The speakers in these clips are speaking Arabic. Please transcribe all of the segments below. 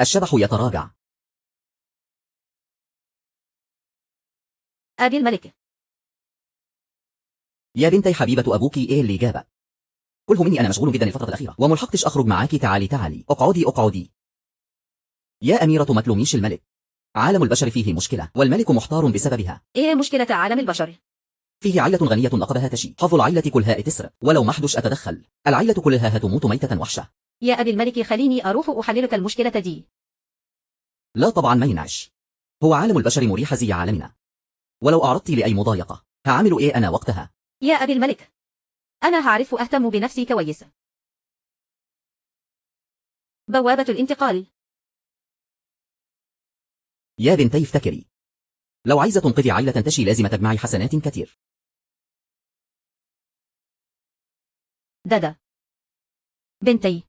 الشبح يتراجع. أبي الملك. يا بنتي حبيبة أبوك إيه اللي جابك؟ قله مني أنا مشغول جدا الفترة الأخيرة وملحقتش أخرج معاك. تعالي اقعدي. يا أميرة ما تلوميش الملك. عالم البشر فيه مشكلة والملك محتار بسببها. إيه مشكلة عالم البشر؟ فيه عيلة غنية أقبها تشي حظ العيلة كلها تسرق ولو محدش أتدخل العيلة كلها هتموت ميتة وحشة. يا أبي الملك خليني أروح أحللك المشكلة دي. لا طبعا ما ينعش. هو عالم البشر مريح زي عالمنا. ولو أعرضت لأي مضايقة هعمل إيه أنا وقتها؟ يا أبي الملك أنا هعرف أهتم بنفسي كويس. بوابة الانتقال. يا بنتي افتكري، لو عايزة تنقذي عيلة تشي لازم تجمعي حسنات كتير. دادا بنتي،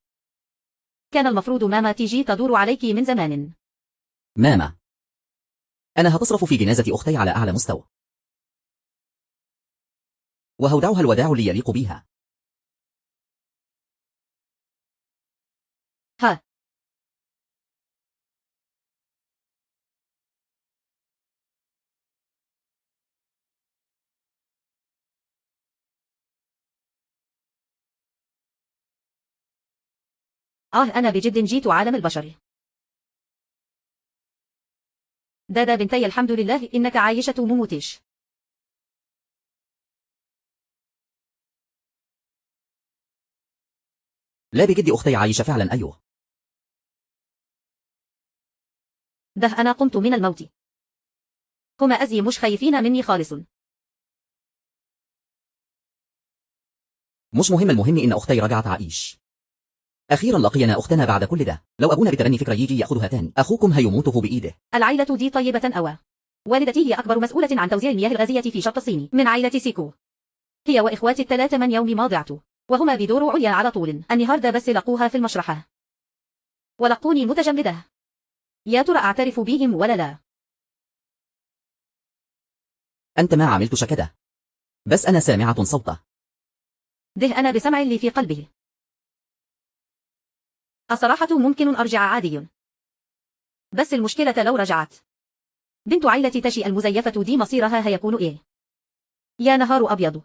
كان المفروض ماما تيجي تدور عليك من زمان. ماما، أنا هتصرف في جنازة أختي على أعلى مستوى وهودعها الوداع اللي يليق بيها. ها أنا بجد جيت عالم البشر. دادا بنتي الحمد لله إنك عايشة ومموتش. لا بجد أختي عايشة فعلا. أيوه ده أنا قمت من الموت. هما أزي مش خايفين مني خالص. مش مهم، المهم إن أختي رجعت عايش. أخيرا لقينا أختنا بعد كل ده. لو أبونا بترني فكرة يجي يأخذها تاني أخوكم هيموته بإيده. العائلة دي طيبة أوى. والدتي هي أكبر مسؤولة عن توزيع المياه الغازية في شرق الصين من عائلة سيكو. هي وإخواتي الثلاثة من يوم ما ضعت وهما بدور عليا على طول. النهاردة بس لقوها في المشرحة ولقوني متجمدة. يا ترى أعترف بهم ولا لا؟ أنت ما عملتش كده، بس أنا سامعة صوته. ده أنا بسمع اللي في قلبه. الصراحة ممكن أرجع عادي، بس المشكلة لو رجعت بنت عائلة تشي المزيفة دي مصيرها هيكون إيه؟ يا نهار أبيض.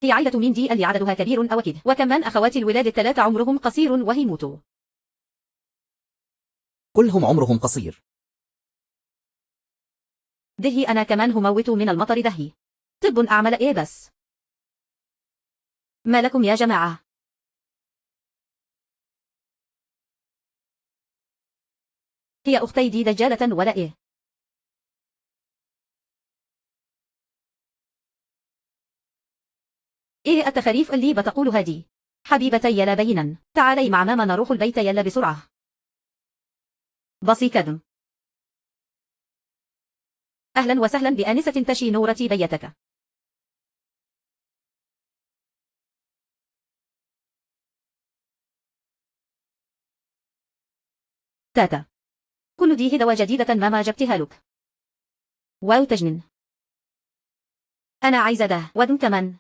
هي عائلة مين دي اللي عددها كبير أو كده؟ وكمان أخواتي الولاد الثلاثة عمرهم قصير وهيموتوا. كلهم عمرهم قصير. دهي أنا كمان هموت من المطر دهي. طب أعمل إيه بس؟ ما لكم يا جماعة؟ هي أختي دي دجالة ولا إيه؟ إيه التخاريف اللي بتقولها دي؟ حبيبتي يلا بينا تعالي مع ماما نروح البيت يلا بسرعة. بسي كدم. أهلا وسهلا بآنسة تشي نورتي بيتك. تاتا، كل دي هدوة جديدة ماما جبتها لك. واو تجنن. أنا عايزة ده ودن كمان.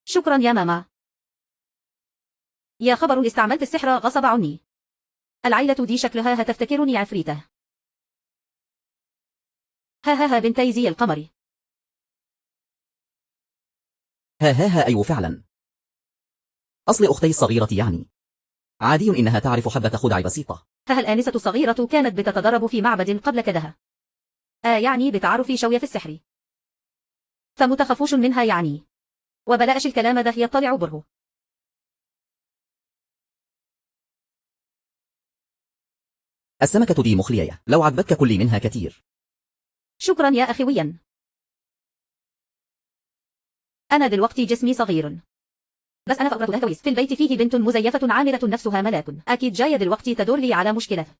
شكرا يا ماما. يا خبر استعملت السحر غصب عني. العيلة دي شكلها هتفتكرني عفريتة. ها بنتي زي القمر. ها أيوه فعلا. أصل أختي الصغيرة يعني عادي إنها تعرف حبة خدع بسيطة. الآنسة الصغيرة كانت بتتدرب في معبد قبل كدها. يعني بتعرف شوية في السحر. فمتخفوش منها يعني. وبلاش الكلام ده يطلع بره. السمكة دي مخلية، لو عجبتك كلي منها كتير. شكرا يا أخويا. أنا دلوقتي جسمي صغير، بس أنا فقرتها كويس. في البيت فيه بنت مزيفة عاملة نفسها ملاك. أكيد جاية دلوقتي تدور لي على مشكلة.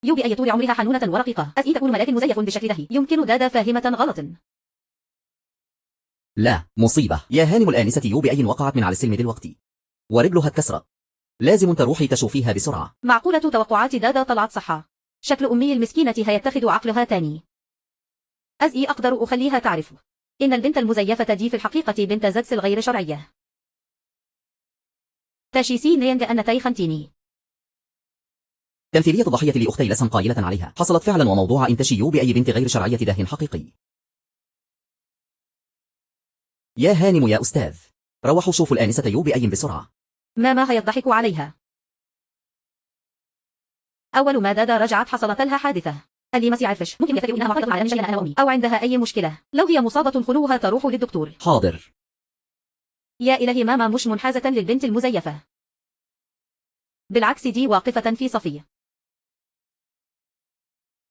يوبي أي طول عمرها حنونة ورقيقة. أسئي تكون ملاك مزيف بالشكل ده. يمكن دادا فاهمة غلط. لا مصيبة يا هانم، الآنسة يوبي أي وقعت من على السلم دلوقتي ورجلها اتكسرت. لازم تروحي تشوفيها بسرعة. معقولة توقعات دادا طلعت صحة؟ شكل أمي المسكينة هيتخذ عقلها تاني. أزئي أقدر أخليها تعرف. إن البنت المزيفة دي في الحقيقة بنت زكس الغير شرعية. تاشي سي نينج أنتي خنتيني. تمثيلية الضحية لأختي لسم قائلة عليها حصلت فعلا، وموضوع إنتاج يو بأي بنت غير شرعية داه حقيقي. يا هانم يا أستاذ، روحوا شوفوا الآنسة يو بأي بسرعة. ماما هيضحك عليها. أول ما دادا رجعت حصلت لها حادثة. اللي ما يعرفش ممكن يفتكر إنها معترضة على شيئا أنا وأمي، أو عندها أي مشكلة. لو هي مصابة خلوها تروح للدكتور. حاضر. يا إلهي، ماما مش منحازة للبنت المزيفة، بالعكس دي واقفة في صفي.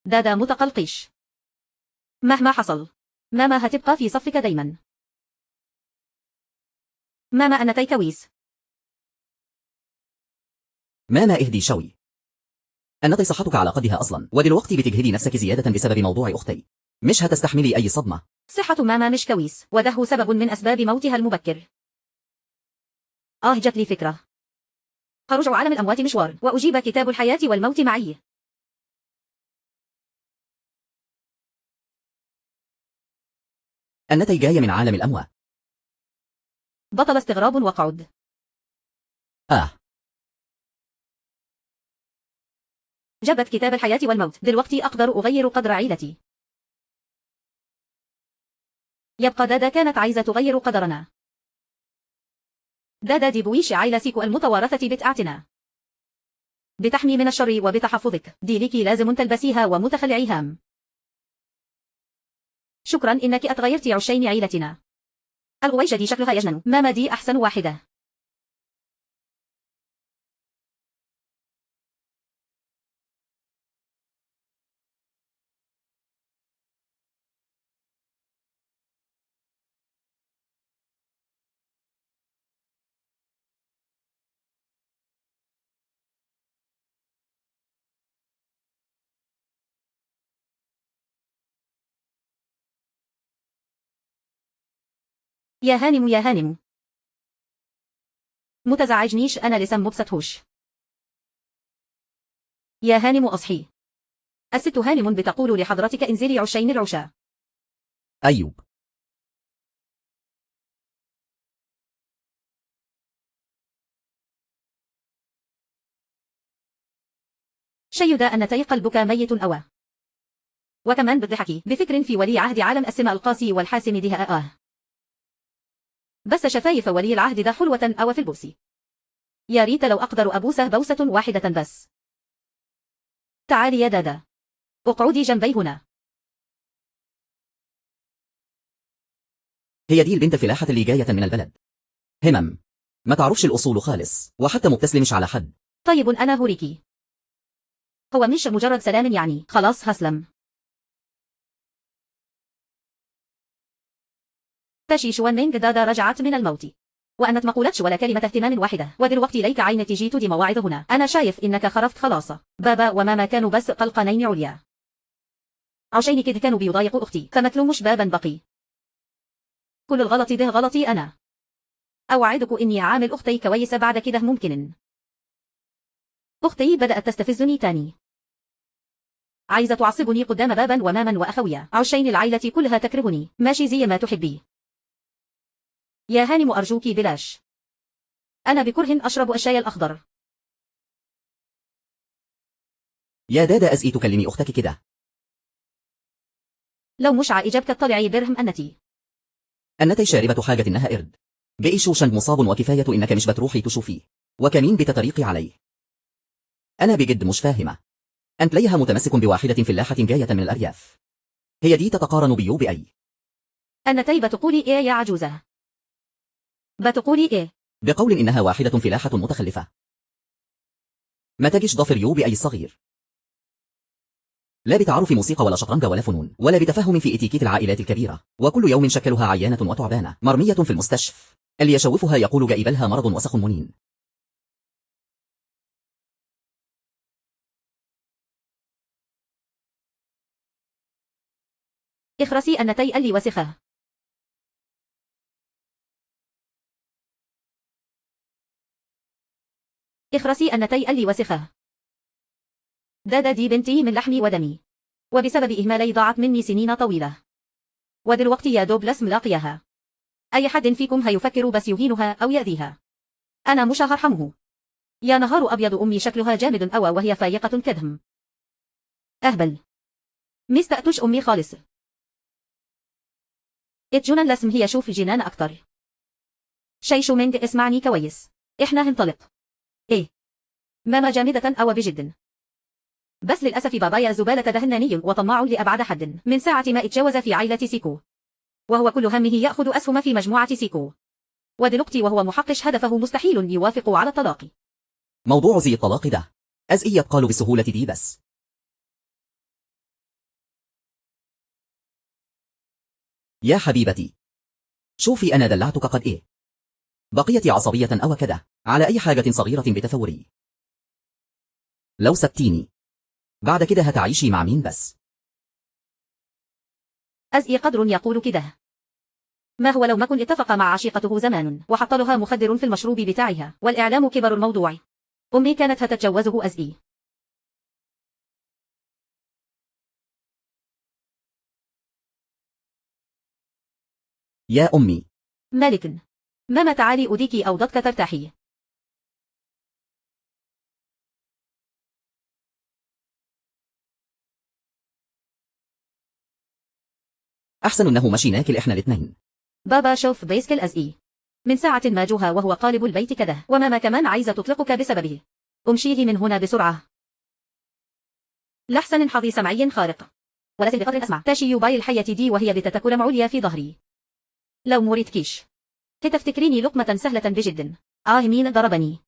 دادا متقلقش. مهما حصل ماما هتبقى في صفك دايما. ماما أنتي كويس. ماما اهدي شوي. أنتي صحتك على قدها أصلا، ودلوقتي بتجهدي نفسك زيادة بسبب موضوع أختي. مش هتستحملي أي صدمة. صحة ماما مش كويس، وده سبب من أسباب موتها المبكر. جت لي فكرة. خرج عالم الأموات مشوار، وأجيب كتاب الحياة والموت معي. أنتي جاية من عالم الأموات. بطل استغراب وقعد. جبت كتاب الحياة والموت، دلوقتي أقدر أغير قدر عيلتي. يبقى دادا كانت عايزة تغير قدرنا. دادا دي بويش عائلة سيكو المتوارثة بتاعتنا، بتحمي من الشر وبتحفظك. دي ليكي لازم تلبسيها ومتخلعي هام. شكرا إنك أتغيرتي عشين عيلتنا. الغويشة دي شكلها يجنن. ماما دي أحسن واحدة. يا هانم يا هانم، متزعجنيش، أنا لسه مبسطهوش. يا هانم أصحي. الست هانم بتقول لحضرتك انزلي عشين العشاء. أيوب. شيدا أنتي قلبك ميت أوى. وكمان بتضحكي بفكر في ولي عهد عالم السماء القاسي والحاسم دها. بس شفايف ولي العهد ده حلوة أوى في البوس. يا ريت لو أقدر أبوسه بوسة واحدة بس. تعالي يا دادا، اقعدي جنبي هنا. هي دي البنت الفلاحة اللي جاية من البلد. همم، ما تعرفش الأصول خالص، وحتى مبتسلمش على حد. طيب أنا هوريكي. هو مش مجرد سلام يعني، خلاص هسلم. تاشي شوان مينغ دادا رجعت من الموت، وأنت ما قولتش ولا كلمة اهتمام واحدة، ودلوقتي ليك عينتي جيتو دي مواعظ هنا. أنا شايف إنك خرفت خلاص. بابا وماما كانوا بس قلقانين عليا، عشان كده كانوا بيضايقوا أختي، فمتلومش بابا بقي. كل الغلط ده غلطي أنا. أوعدك إني عامل أختي كويسة بعد كده. ممكن أختي بدأت تستفزني تاني، عايزة تعصبني قدام بابا وماما وأخويا، عشان العائلة كلها تكرهني. ماشي زي ما تحبي يا هانم، أرجوكي بلاش. أنا بكره أشرب الشاي الأخضر. يا دادا أزئي تكلمي أختك كده. لو مش عائجبك اطلعي برهم أنتي. أنتي شاربة حاجة إنها قرد. بقي شوشنج مصاب، وكفاية إنك مش بتروحي تشوفيه، وكمين بتطريقي عليه. أنا بجد مش فاهمة. أنت ليها متمسك بواحدة فلاحة جاية من الأرياف. هي دي تتقارن بيو بأي؟ أنتي بتقولي إيه يا عجوزة؟ بتقولي إيه؟ بقول إنها واحدة فلاحة متخلفة. ما تجيش ضفر يو بأي الصغير. لا بتعرف موسيقى ولا شطرنج ولا فنون، ولا بتفهم في اتيكيت العائلات الكبيرة، وكل يوم شكلها عيانة وتعبانة مرمية في المستشفى. اللي يشوفها يقول جائب لها مرض وسخ منين. اخرسي أنتي اللي وسخة. اخرسي أنتي اللي وسخة. دادا دي بنتي من لحمي ودمي، وبسبب إهمالي ضاعت مني سنين طويلة. ودلوقتي يا دوب لسم لاقيها. أي حد فيكم هيفكر بس يهينها أو يأذيها. أنا مش هرحمه. يا نهار أبيض، أمي شكلها جامد أوى وهي فايقة كدهم. أهبل. مستقتوش أمي خالص. اتجنن لسم، هي شوف جنان أكتر. شي شو مينج، اسمعني كويس. إحنا هنطلق. إيه. ماما جامدة أوى بجد. بس للأسف بابايا زبالة دهناني وطماع لأبعد حد من ساعة ما اتجوز في عائلة سيكو، وهو كل همه يأخذ أسهم في مجموعة سيكو، ودلوقتي وهو محقق هدفه مستحيل يوافق على الطلاق. موضوع زي الطلاق ده أزئي يتقال بالسهولة دي بس. يا حبيبتي، شوفي أنا دلعتك قد إيه. بقيتي عصبية أو كذا على أي حاجة صغيرة بتثوري. لو سبتيني بعد كده هتعيشي مع مين بس؟ أزئي قدر يقول كده. ما هو لو ما كن اتفق مع عشيقته زمان وحط لها مخدر في المشروب بتاعها والإعلام كبر الموضوع. أمي كانت هتتجوزه أزئي. يا أمي. مالك. ماما تعالي أديكي أو ضدك ترتاحي. أحسن إنه مشي ناكل إحنا الاتنين. بابا شوف بيسك الأزئي. من ساعة ما جوها وهو قالب البيت كده، وماما كمان عايزة تطلقك بسببه. أمشيه من هنا بسرعة. لحسن حظي سمعي خارق. ولازم بقدر أسمع تاشي يوباي الحية دي وهي بتتكلم عليا في ظهري. لو مريتكيش تفتكريني لقمة سهلة بجد. مين ضربني؟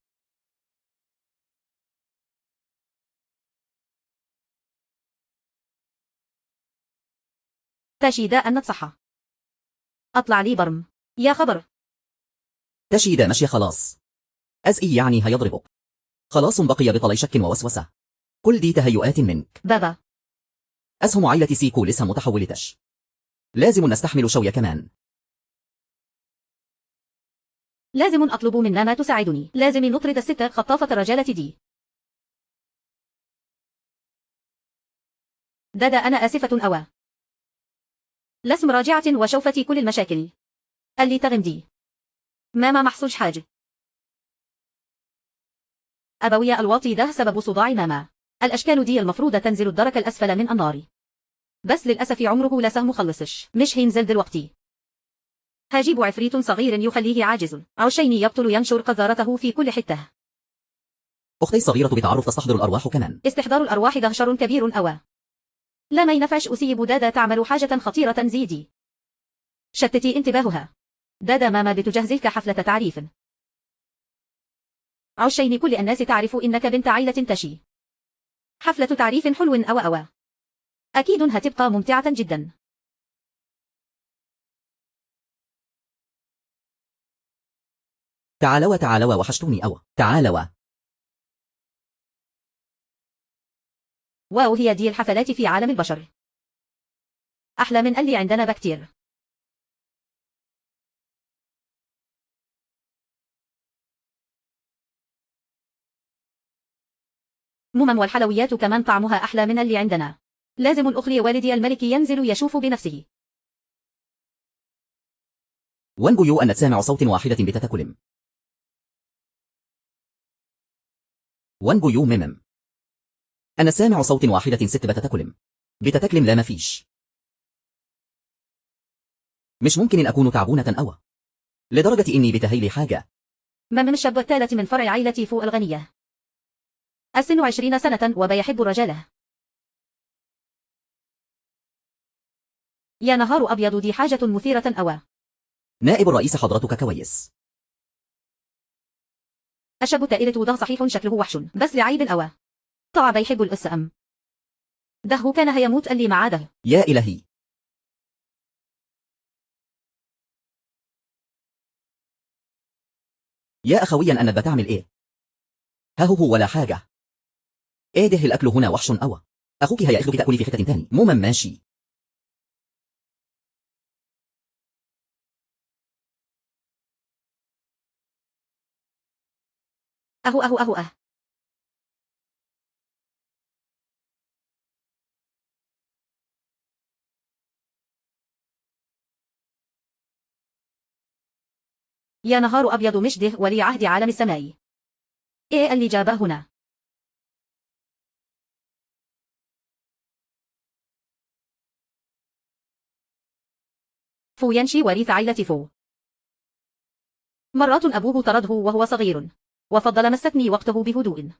تاشي ده أن صحة. أطلع لي برم. يا خبر. تشي ده مشي خلاص. أزئي يعني هيضربك. خلاص بقي بطلي شك ووسوسة. كل دي تهيؤات منك. بابا. أسهم عائلة سيكو لسه متحولتش. لازم نستحمل شوية كمان. لازم أطلب من ماما تساعدني. لازم نطرد الست خطافة الرجالة دي. دادا أنا آسفة أوى. لسم راجعة وشوفتي كل المشاكل اللي تغمدي. ماما محصوش حاجة. أبويا الواطي ده سبب صداع ماما. الأشكال دي المفروض تنزل الدرك الأسفل من النار، بس للأسف عمره لسه مخلصش. مش هينزل دلوقتي. هجيب عفريت صغير يخليه عاجز عشين يبطل ينشر قذارته في كل حتة. أختي الصغيرة بتعرف تستحضر الأرواح كمان. استحضار الأرواح ده شر كبير أوى. لا ما ينفعش أسيب دادا تعمل حاجة خطيرة زيدي. شتتي انتباهها. دادا ماما بتجهزلك حفلة تعريف. عشين كل الناس تعرف إنك بنت عائلة تشي. حفلة تعريف حلو أوى. أكيد هتبقى ممتعة جدا. تعالوا وحشتوني أوى. تعالوا. واو، هي دي الحفلات في عالم البشر. أحلى من اللي عندنا بكتير. والحلويات كمان طعمها أحلى من اللي عندنا. لازم الأخلي والدي الملك ينزل يشوف بنفسه. وانجو أن سامع صوت واحدة بتتكلم. وانجو ممم. أنا سامع صوت واحدة ست بتتكلم لا مفيش. مش ممكن إن أكون تعبونة أوى لدرجة إني بتهيلي حاجة. مم الشاب الثالث من فرع عائلة فو الغنية. السن 20 سنة وبيحب الرجالة. يا نهار أبيض، دي حاجة مثيرة أوى. نائب الرئيس حضرتك كويس. الشاب الثالث ده صحيح شكله وحش بس لعيب أوى. طع بيحب الأسم. ده كان هيموت اللي معاه ده. يا إلهي. يا أخويا أنا بتعمل إيه؟ ها هو ولا حاجة. إيه ده الأكل هنا وحش أوى. أخوك هيأخذك تأكلي في حتة تاني. ماشي. أهو. يا نهار أبيض مشده ولي عهد عالم السماء. إيه اللي جابه هنا؟ فو ينشي وريث عائلة فو. مرات أبوه طرده وهو صغير، وفضل مسكني وقته بهدوء.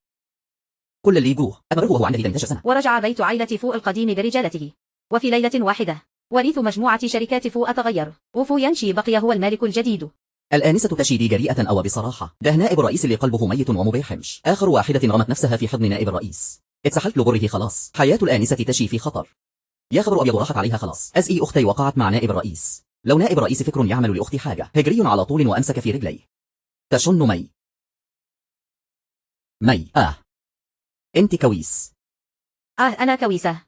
كل اللي يجوه أمره وهو عنده 18 سنة. ورجع بيت عائلة فو القديم برجالته، وفي ليلة واحدة وريث مجموعة شركات فو أتغير، وفو ينشي بقي هو المالك الجديد. الآنسة تشيدي جريئة أو بصراحة، ده نائب الرئيس اللي قلبه ميت ومبيحمش. آخر واحدة رمت نفسها في حضن نائب الرئيس. اتسحلت لبره خلاص. حياة الآنسة تشي في خطر. يا خبر أبيض راحت عليها خلاص. أزئي أختي وقعت مع نائب الرئيس. لو نائب الرئيس فكر يعمل لأختي حاجة. هجري على طول وأمسك في رجلي. تشن مي. أنت كويس. أنا كويسة.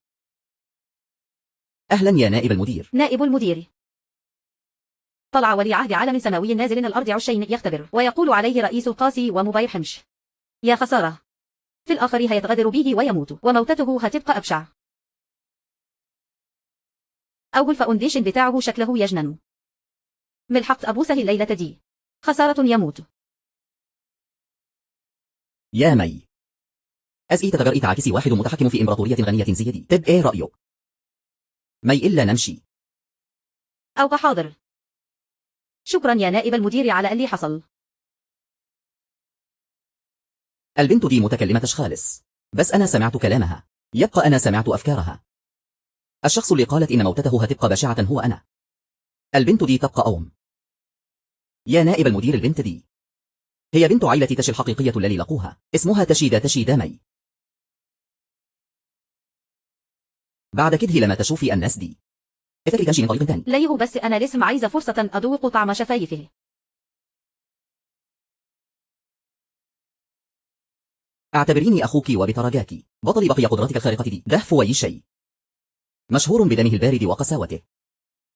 أهلا يا نائب المدير. نائب المدير. طلع ولي عهد عالم سماوي نازل الأرض عشين يختبر، ويقول عليه رئيس قاسي ومبيحمش. يا خسارة، في الآخر هيتغدر به ويموت، وموتته هتبقى أبشع. أول فاونديشن بتاعه شكله يجنن. ملحقت أبوسه الليلة دي. خسارة يموت. يا مي. أزئي تتجرئي تعاكسي واحد متحكم في إمبراطورية غنية زيدي. طب إيه رأيك؟ مي إلا نمشي. أو حاضر. شكرا يا نائب المدير على اللي حصل. البنت دي متكلمة خالص، بس أنا سمعت كلامها. يبقى أنا سمعت أفكارها. الشخص اللي قالت إن موتته هتبقى بشعة هو أنا. البنت دي تبقى يا نائب المدير البنت دي هي بنت عائلة تشي الحقيقية التي لقوها. اسمها تشيدا مي. بعد كده لما تشوفي الناس دي افتكري تمشي من طريق تاني. ليه بس أنا لسه عايزة فرصة أذوق طعم شفايفه. اعتبريني أخوك وبترجاك. بطلي بقي قدراتك الخارقة دي. ده فوي شيء مشهور بدمه البارد وقساوته.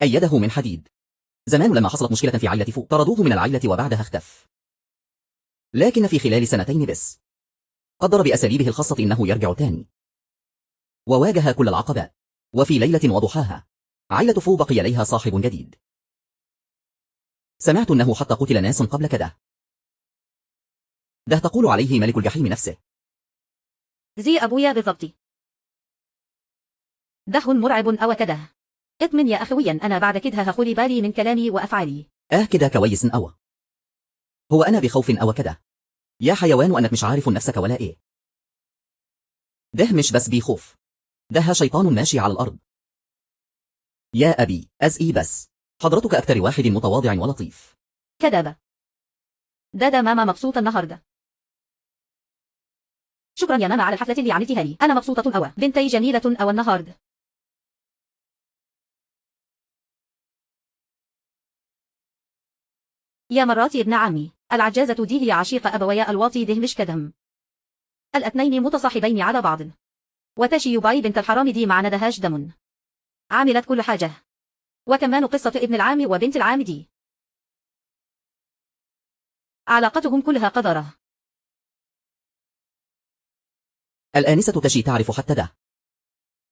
أيده من حديد. زمان لما حصلت مشكلة في عائلة فو طردوه من العائلة وبعدها اختف. لكن في خلال سنتين بس قدر بأساليبه الخاصة إنه يرجع تاني، وواجه كل العقبات. وفي ليلة وضحاها عائلة فو بقي ليها صاحب جديد. سمعت أنه حتى قتل ناس قبل كده. ده تقول عليه ملك الجحيم نفسه. زي أبويا بالضبط. ده مرعب أو كده. اطمن يا أخويا، أنا بعد كده هخلي بالي من كلامي وأفعالي. كده كويس أو هو أنا بخوف أو كده؟ يا حيوان وأنك مش عارف نفسك ولا إيه؟ ده مش بس بيخوف، ده شيطان ماشي على الأرض. يا أبي أزئي بس حضرتك أكتر واحد متواضع ولطيف. كذب. دادا ماما مبسوطة النهاردة. شكرا يا ماما على الحفلة اللي عملتيها لي. أنا مبسوطة أوي. بنتي جميلة أوي النهاردة. يا مراتي ابن عمي العجازة دي هي عشيقة أبويا الواطي ده مش كدهم. الاثنين متصاحبين على بعض. وتشي يوباي بنت الحرام دي ما ندهاش دم. عملت كل حاجة. وكمان قصة ابن العام وبنت العام دي علاقتهم كلها قذرة. الآنسة تشي تعرف حتى ده.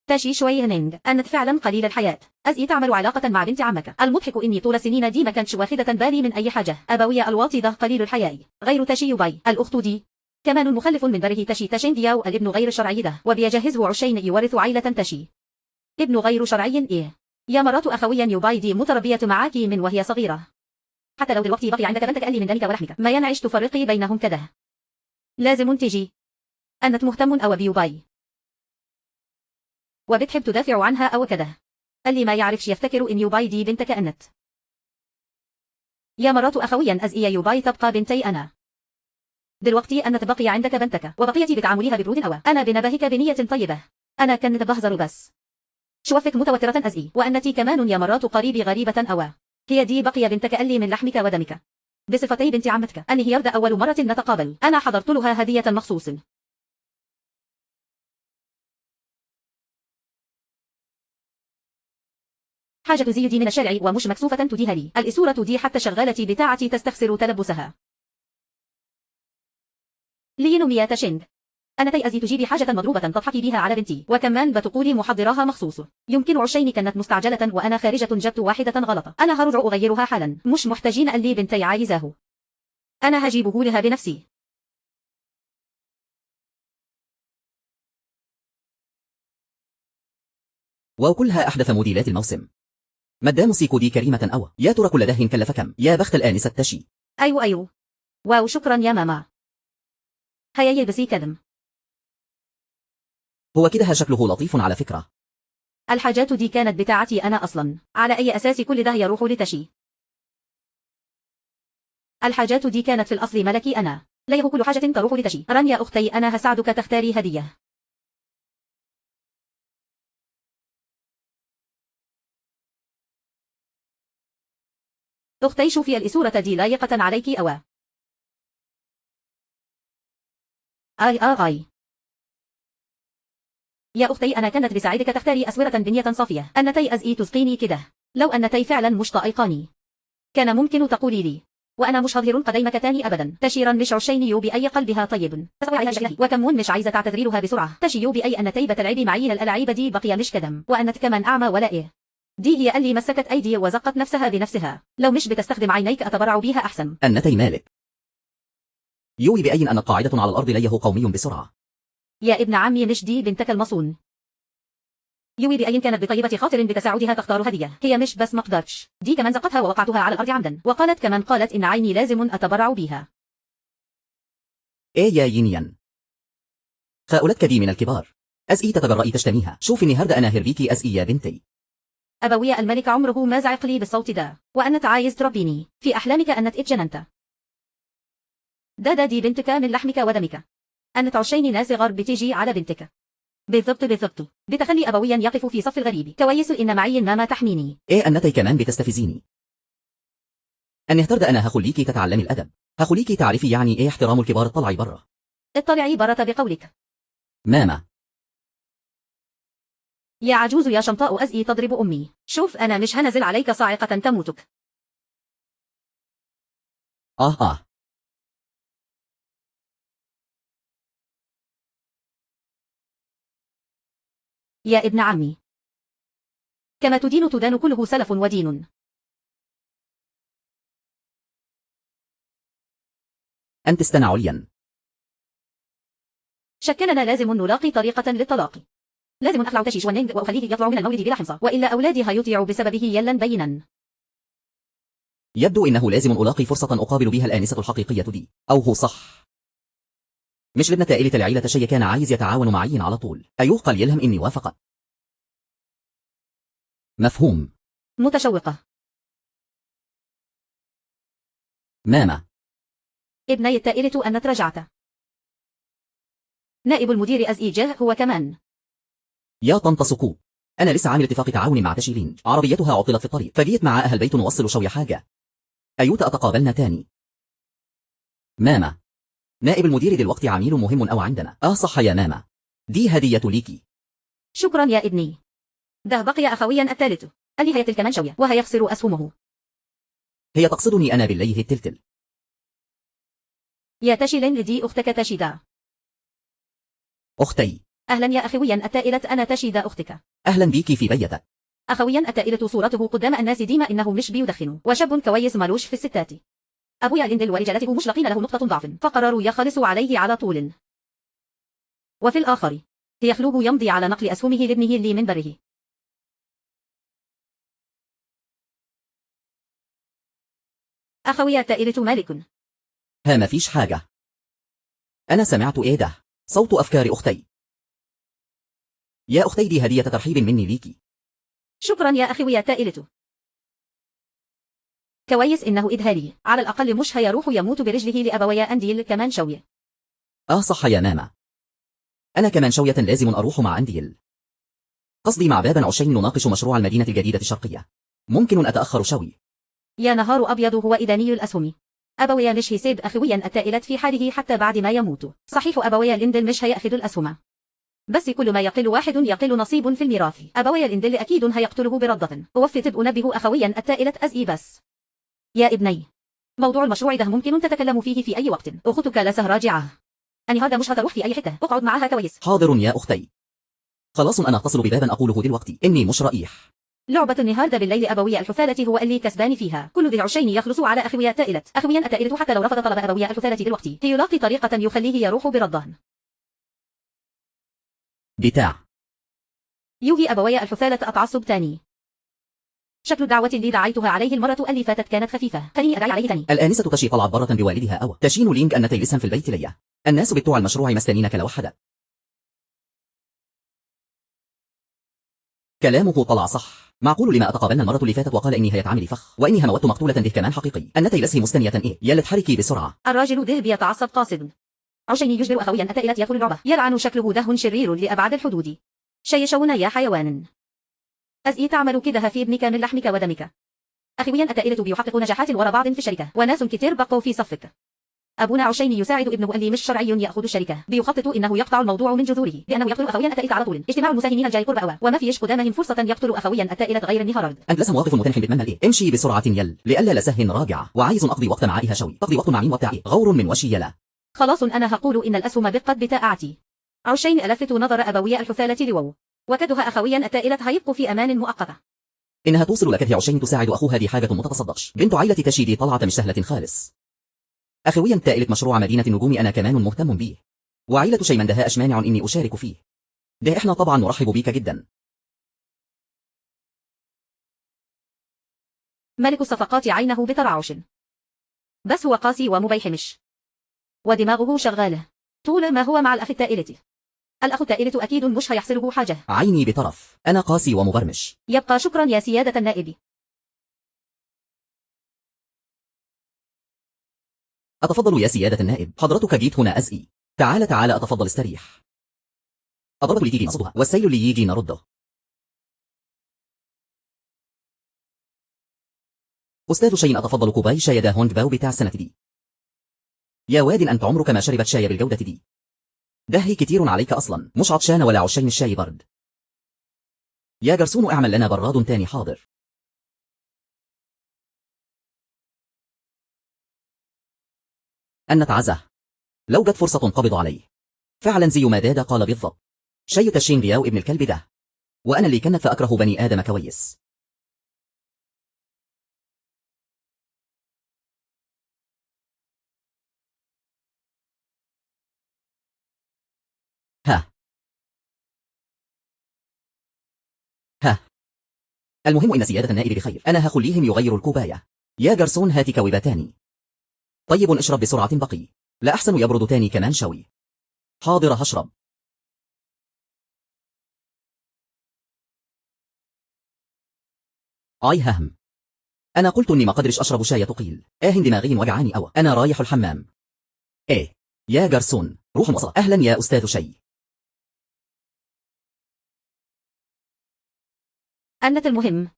تشي شوي هنينج أنت فعلا قليل الحياة. أزئي تعمل علاقة مع بنت عمك. المضحك إني طول السنين دي ما كانتش واخدة بالي من أي حاجة. أبويا الواطي ده قليل الحياة. غير تشي يوباي الأخت دي كمان مخلف من بره تشي تشينديا، والابن غير شرعي ده وبيجهزه عشين يورث عائلة تشي. ابن غير شرعي إيه؟ يا مرات أخويا يوباي دي متربية معاكي من وهي صغيرة. حتى لو دلوقتي بقي عندك بنتك أقل من دمك ولحمك ما ينعش تفرقي بينهم كده. لازم تجي. أنت مهتم أو بيوباي وبتحب تدافع عنها أو كده. اللي ما يعرفش يفتكر إن يوباي دي بنتك أنت. يا مرات أخويا أزئي يوباي تبقى بنتي أنا. دلوقتي أنت بقي عندك بنتك وبقيتي بتعامليها ببرود أوى. أنا بنبهك بنية طيبة. أنا كنت بهزر بس. شوفك متوترة أزئي وأنتي كمان يا مرات قريبي غريبة أوى. هي دي بقي بنتك اللي من لحمك ودمك بصفتي بنت عمتك. أني هي أول مرة نتقابل. أنا حضرت لها هدية مخصوص. حاجة زي دي من الشارع ومش مكسوفة تديها لي. الإسورة دي حتى شغالتي بتاعتي تستخسر تلبسها. لينو ميا تشند. أنا تيأزي تجيبي حاجة مضروبة تضحكي بها على بنتي، وكمان بتقولي محضراها مخصوص. يمكن عشيني كانت مستعجلة وأنا خارجة جبت واحدة غلطة. أنا هرجع أغيرها حالا، مش محتاجين اللي بنتي عايزاه. أنا هجيبه لها بنفسي. وكلها أحدث موديلات الموسم. مدام سيكو دي كريمة أوى. يا ترى كل ده كلف كم؟ يا بخت الآنسة تشي. أيوة. واو شكرا يا ماما. هيا يلبسي كدم. هو كده شكله لطيف على فكرة. الحاجات دي كانت بتاعتي أنا أصلا، على أي أساس كل ده يروح لتشي؟ الحاجات دي كانت في الأصل ملكي أنا، لا كل حاجة تروح لتشي. ران يا أختي أنا هساعدك تختاري هدية. أختي شوفي الإسورة دي لايقة عليك أوى. آي. يا أختي أنا كانت بساعدك تختاري أسورة بنية صافية. أنتي أزئي تسقيني كده. لو أنتي فعلا مش طائقاني كان ممكن تقولي لي، وأنا مش هظهر قديمك تاني أبدا. تشيرا مش عشيني بأي قلبها طيب. وكم مش عايزة تعتذريلها بسرعة. تشيو بأي أن تيبة تلعبي معي الألعاب دي بقي مش كدم، وأنت كمان أعمى ولا إيه؟ دي هي اللي مسكت أيدي وزقت نفسها بنفسها. لو مش بتستخدم عينيك أتبرع بيها أحسن. أنتي مالك؟ يوي بأين أن قاعدة على الأرض ليه قومي بسرعة. يا ابن عمي مش دي بنتك المصون. يوي بأين كانت بطيبة خاطر بتساعدها تختار هدية. هي مش بس مقدرش، دي كمان زقتها ووقعتها على الأرض عمدا، وقالت كمان قالت إن عيني لازم أتبرع بيها. إيه يا ينين؟ خاولتك دي من الكبار. أزئي تتجرأي تشتميها. شوفي النهاردة أنا هربيكي أزئي يا بنتي. أبويا الملك عمره ما زعق لي بالصوت ده، وأنت عايز تربيني في أحلامك أنت اتجننت. دي بنتك من لحمك ودمك. أنت عشيني ناس صغار بتيجي على بنتك. بالضبط. بتخلي أبويا يقف في صف الغريب. كويس إن معي ماما تحميني. إيه أنتي كمان بتستفزيني. أن اهترد أنا هخليكي تتعلمي الأدب، هخليكي تعرفي يعني إيه احترام الكبار. اطلعي برا. اطلعي برا بقولك. ماما. يا عجوز يا شمطاء أزئي تضرب أمي. شوف أنا مش هنزل عليك صاعقة تموتك. آه. يا ابن عمي، كما تدين تدان، كله سلف ودين. أنت استنى عليا. شكلنا لازم نلاقي طريقة للطلاق. لازم أخلع تشيش ونينج وأخليه يطلع من المولد بلا حمصة، وإلا أولادي هيطيعوا بسببه يلا بينا. يبدو إنه لازم ألاقي فرصة أقابل بها الآنسة الحقيقية دي، أو هو صح. مش لابنة عائلة العيلة تشي كان عايز يتعاون معي على طول. أيوقل يلهم إني وافقت. مفهوم. متشوقة. ماما. ابني التائلة أنت رجعت. نائب المدير أزئي جاه هو كمان. يا طنط سكو، أنا لسه عامل اتفاق تعاون مع تشيلين. عربيتها عطلت في الطريق، فجيت مع أهل بيت نوصل شوية حاجة. أيوتا أتقابلنا تاني. ماما. نائب المدير دلوقتي عميل مهم أو عندنا. صح يا ماما، دي هدية ليكي. شكرا يا ابني. ده بقي أخويا الثالث اللي هيتل كمان شوية وهيخسر أسهمه. هي تقصدني أنا بالليه التلتل. يا تشيلين دي أختك تشيدا. أختي. أهلا يا أخويا التائلة، أنا تشيدا أختك. أهلا بيكي في بيتك. أخويا التائلة صورته قدام الناس ديما إنه مش بيدخن وشاب كويس مالوش في الستات. أبويا لندل ورجالته مشلقين له نقطة ضعف، فقرروا يخلصوا عليه على طول. وفي الآخر يخلوه يمضي على نقل أسهمه لابنه اللي من بره. أخويا التائلة مالك. ما فيش حاجة. أنا سمعت إيه ده؟ صوت أفكار أختي. يا أختي دي هدية ترحيب مني ليكي. شكرا يا أخويا التائلة. كويس إنه إدهالي، على الأقل مش هيروح يموت برجله لأبويا أنديل كمان شوية. صح يا ماما. أنا كمان شوية لازم أروح مع أنديل. قصدي مع بابا عشين نناقش مشروع المدينة الجديدة الشرقية. ممكن أتأخر شوي. يا نهار أبيض، هو إداني الأسهم. أبويا مش هيسيب أخويا التائلة في حاله حتى بعد ما يموت. صحيح أبويا لندل مش هيأخذ الأسهم، بس كل ما يقل واحد يقل نصيب في الميراث. أبويا لندل أكيد هيقتله برضة. وفت أنبه أخويا التائلة أزئي بس. يا ابني، موضوع المشروع ده ممكن تتكلم فيه في أي وقت. أختك لسه راجعة. أنهاردا مش هتروح في أي حتة، اقعد معاها كويس. حاضر يا أختي. خلاص أنا أتصل ببابا أقوله دلوقتي إني مش رئيح. لعبة النهاردة بالليل أبوي الحثالة هو اللي كسبان فيها. كل ذي العشين يخلص على أخويا التائلة. أخويا التائلة حتى لو رفض طلب أبوي الحثالة دلوقتي يلاقي طريقة يخليه يروح برضان. بتاع يوهي أبوي الحثالة التعصب تاني. شكل الدعوة اللي دعيتها عليه المرة اللي فاتت كانت خفيفة. خليني أدعي عليه تاني. الآنسة تشي طلعت برة بوالدها أو تشين لينج أن تيلسا في البيت ليا. الناس بتوع المشروع مستنينك لوحدك. كلامه طلع صح. معقول لما أتقابلنا المرة اللي فاتت وقال إني هيتعاملي فخ وإني موت مقتولة ده كمان حقيقي. أن تيلسه مستنية إيه يلا تحركي بسرعة. الراجل ده بيتعصب قاصد. عشان يجبر أخويا التائلة يدخل اللعبة. يلعن شكله ده شرير لأبعد الحدود. شيشونا يا حيوان. أزئي تعمل كده في ابنك من لحمك ودمك. أخويا التائلة بيحقق نجاحات وراء بعض في الشركة وناس كتير بقوا في صفك. أبونا عشين يساعد ابنه اللي مش شرعي يأخذ الشركة. بيخطط إنه يقطع الموضوع من جذوره بأنه يقتل أخويا التائلة على طول. اجتماع المساهمين الجاي قرب أوى وما فيش قدامهم فرصة يقتل أخويا التائلة غير النهارد. أنت لسه مواقف متنح بتمنى الإيه؟ امشي بسرعة يل لئلا لسهن راجعة وعايز أقضي وقت مع إيها شوي. تقضي وقت مع مين وبتاع إيه؟ غور من وشي يلا. خلاص أنا هقول إن الأسهم بقت بتاعتي. عشين ألفت نظر أبوي الحثالة لوو. وكدها أخويا التائلة هيبقوا في أمان مؤقتة. إنها توصل لك عشين تساعد أخوها دي حاجة متتصدقش. بنت عائلة تشيدي طلعت مش سهلة خالص. أخويا تائلة مشروع مدينة النجوم أنا كمان مهتم بيه. وعائلة شيمن دهاء مانع إني أشارك فيه. ده إحنا طبعا نرحب بيك جدا. ملك الصفقات عينه بترعش. بس هو قاسي ومبيحمش. ودماغه شغالة. طول ما هو مع الأخ التائلة. الأخ التائلة أكيد مش هيحصله حاجة. عيني بطرف. أنا قاسي ومبرمش. يبقى شكرا يا سيادة النائب. أتفضل يا سيادة النائب. حضرتك جيت هنا أزئي. تعال تعال أتفضل استريح. الضربة اللي تيجي نصدها والسيل اللي يجي نرده. أستاذ شين أتفضل كوباي شاي ده هونج باو بتاع السنة دي. يا واد أنت عمرك ما شربت شاي بالجودة دي. ده هي كتير عليك أصلا مش عطشان ولا عشين الشاي برد. يا جرسون اعمل لنا براد تاني حاضر. أن نتعزه. لو جت فرصة قبض عليه. فعلا زي ما دادا قال بالضبط. شي تشين رياو ابن الكلب ده. وأنا اللي كنت فأكره بني آدم كويس. ها المهم إن سيادة النائب بخير. أنا هخليهم يغيروا الكوباية. يا جرسون هات كوبا تاني. طيب اشرب بسرعة بقي. لا أحسن يبرد تاني كمان شوي. حاضر هشرب. آي ههم. أنا قلت إني ما قدرش أشرب شاي تقيل. دماغي وجعاني أوى. أنا رايح الحمام. إيه يا جرسون روح وصل. أهلا يا أستاذ شي. أنت المهم.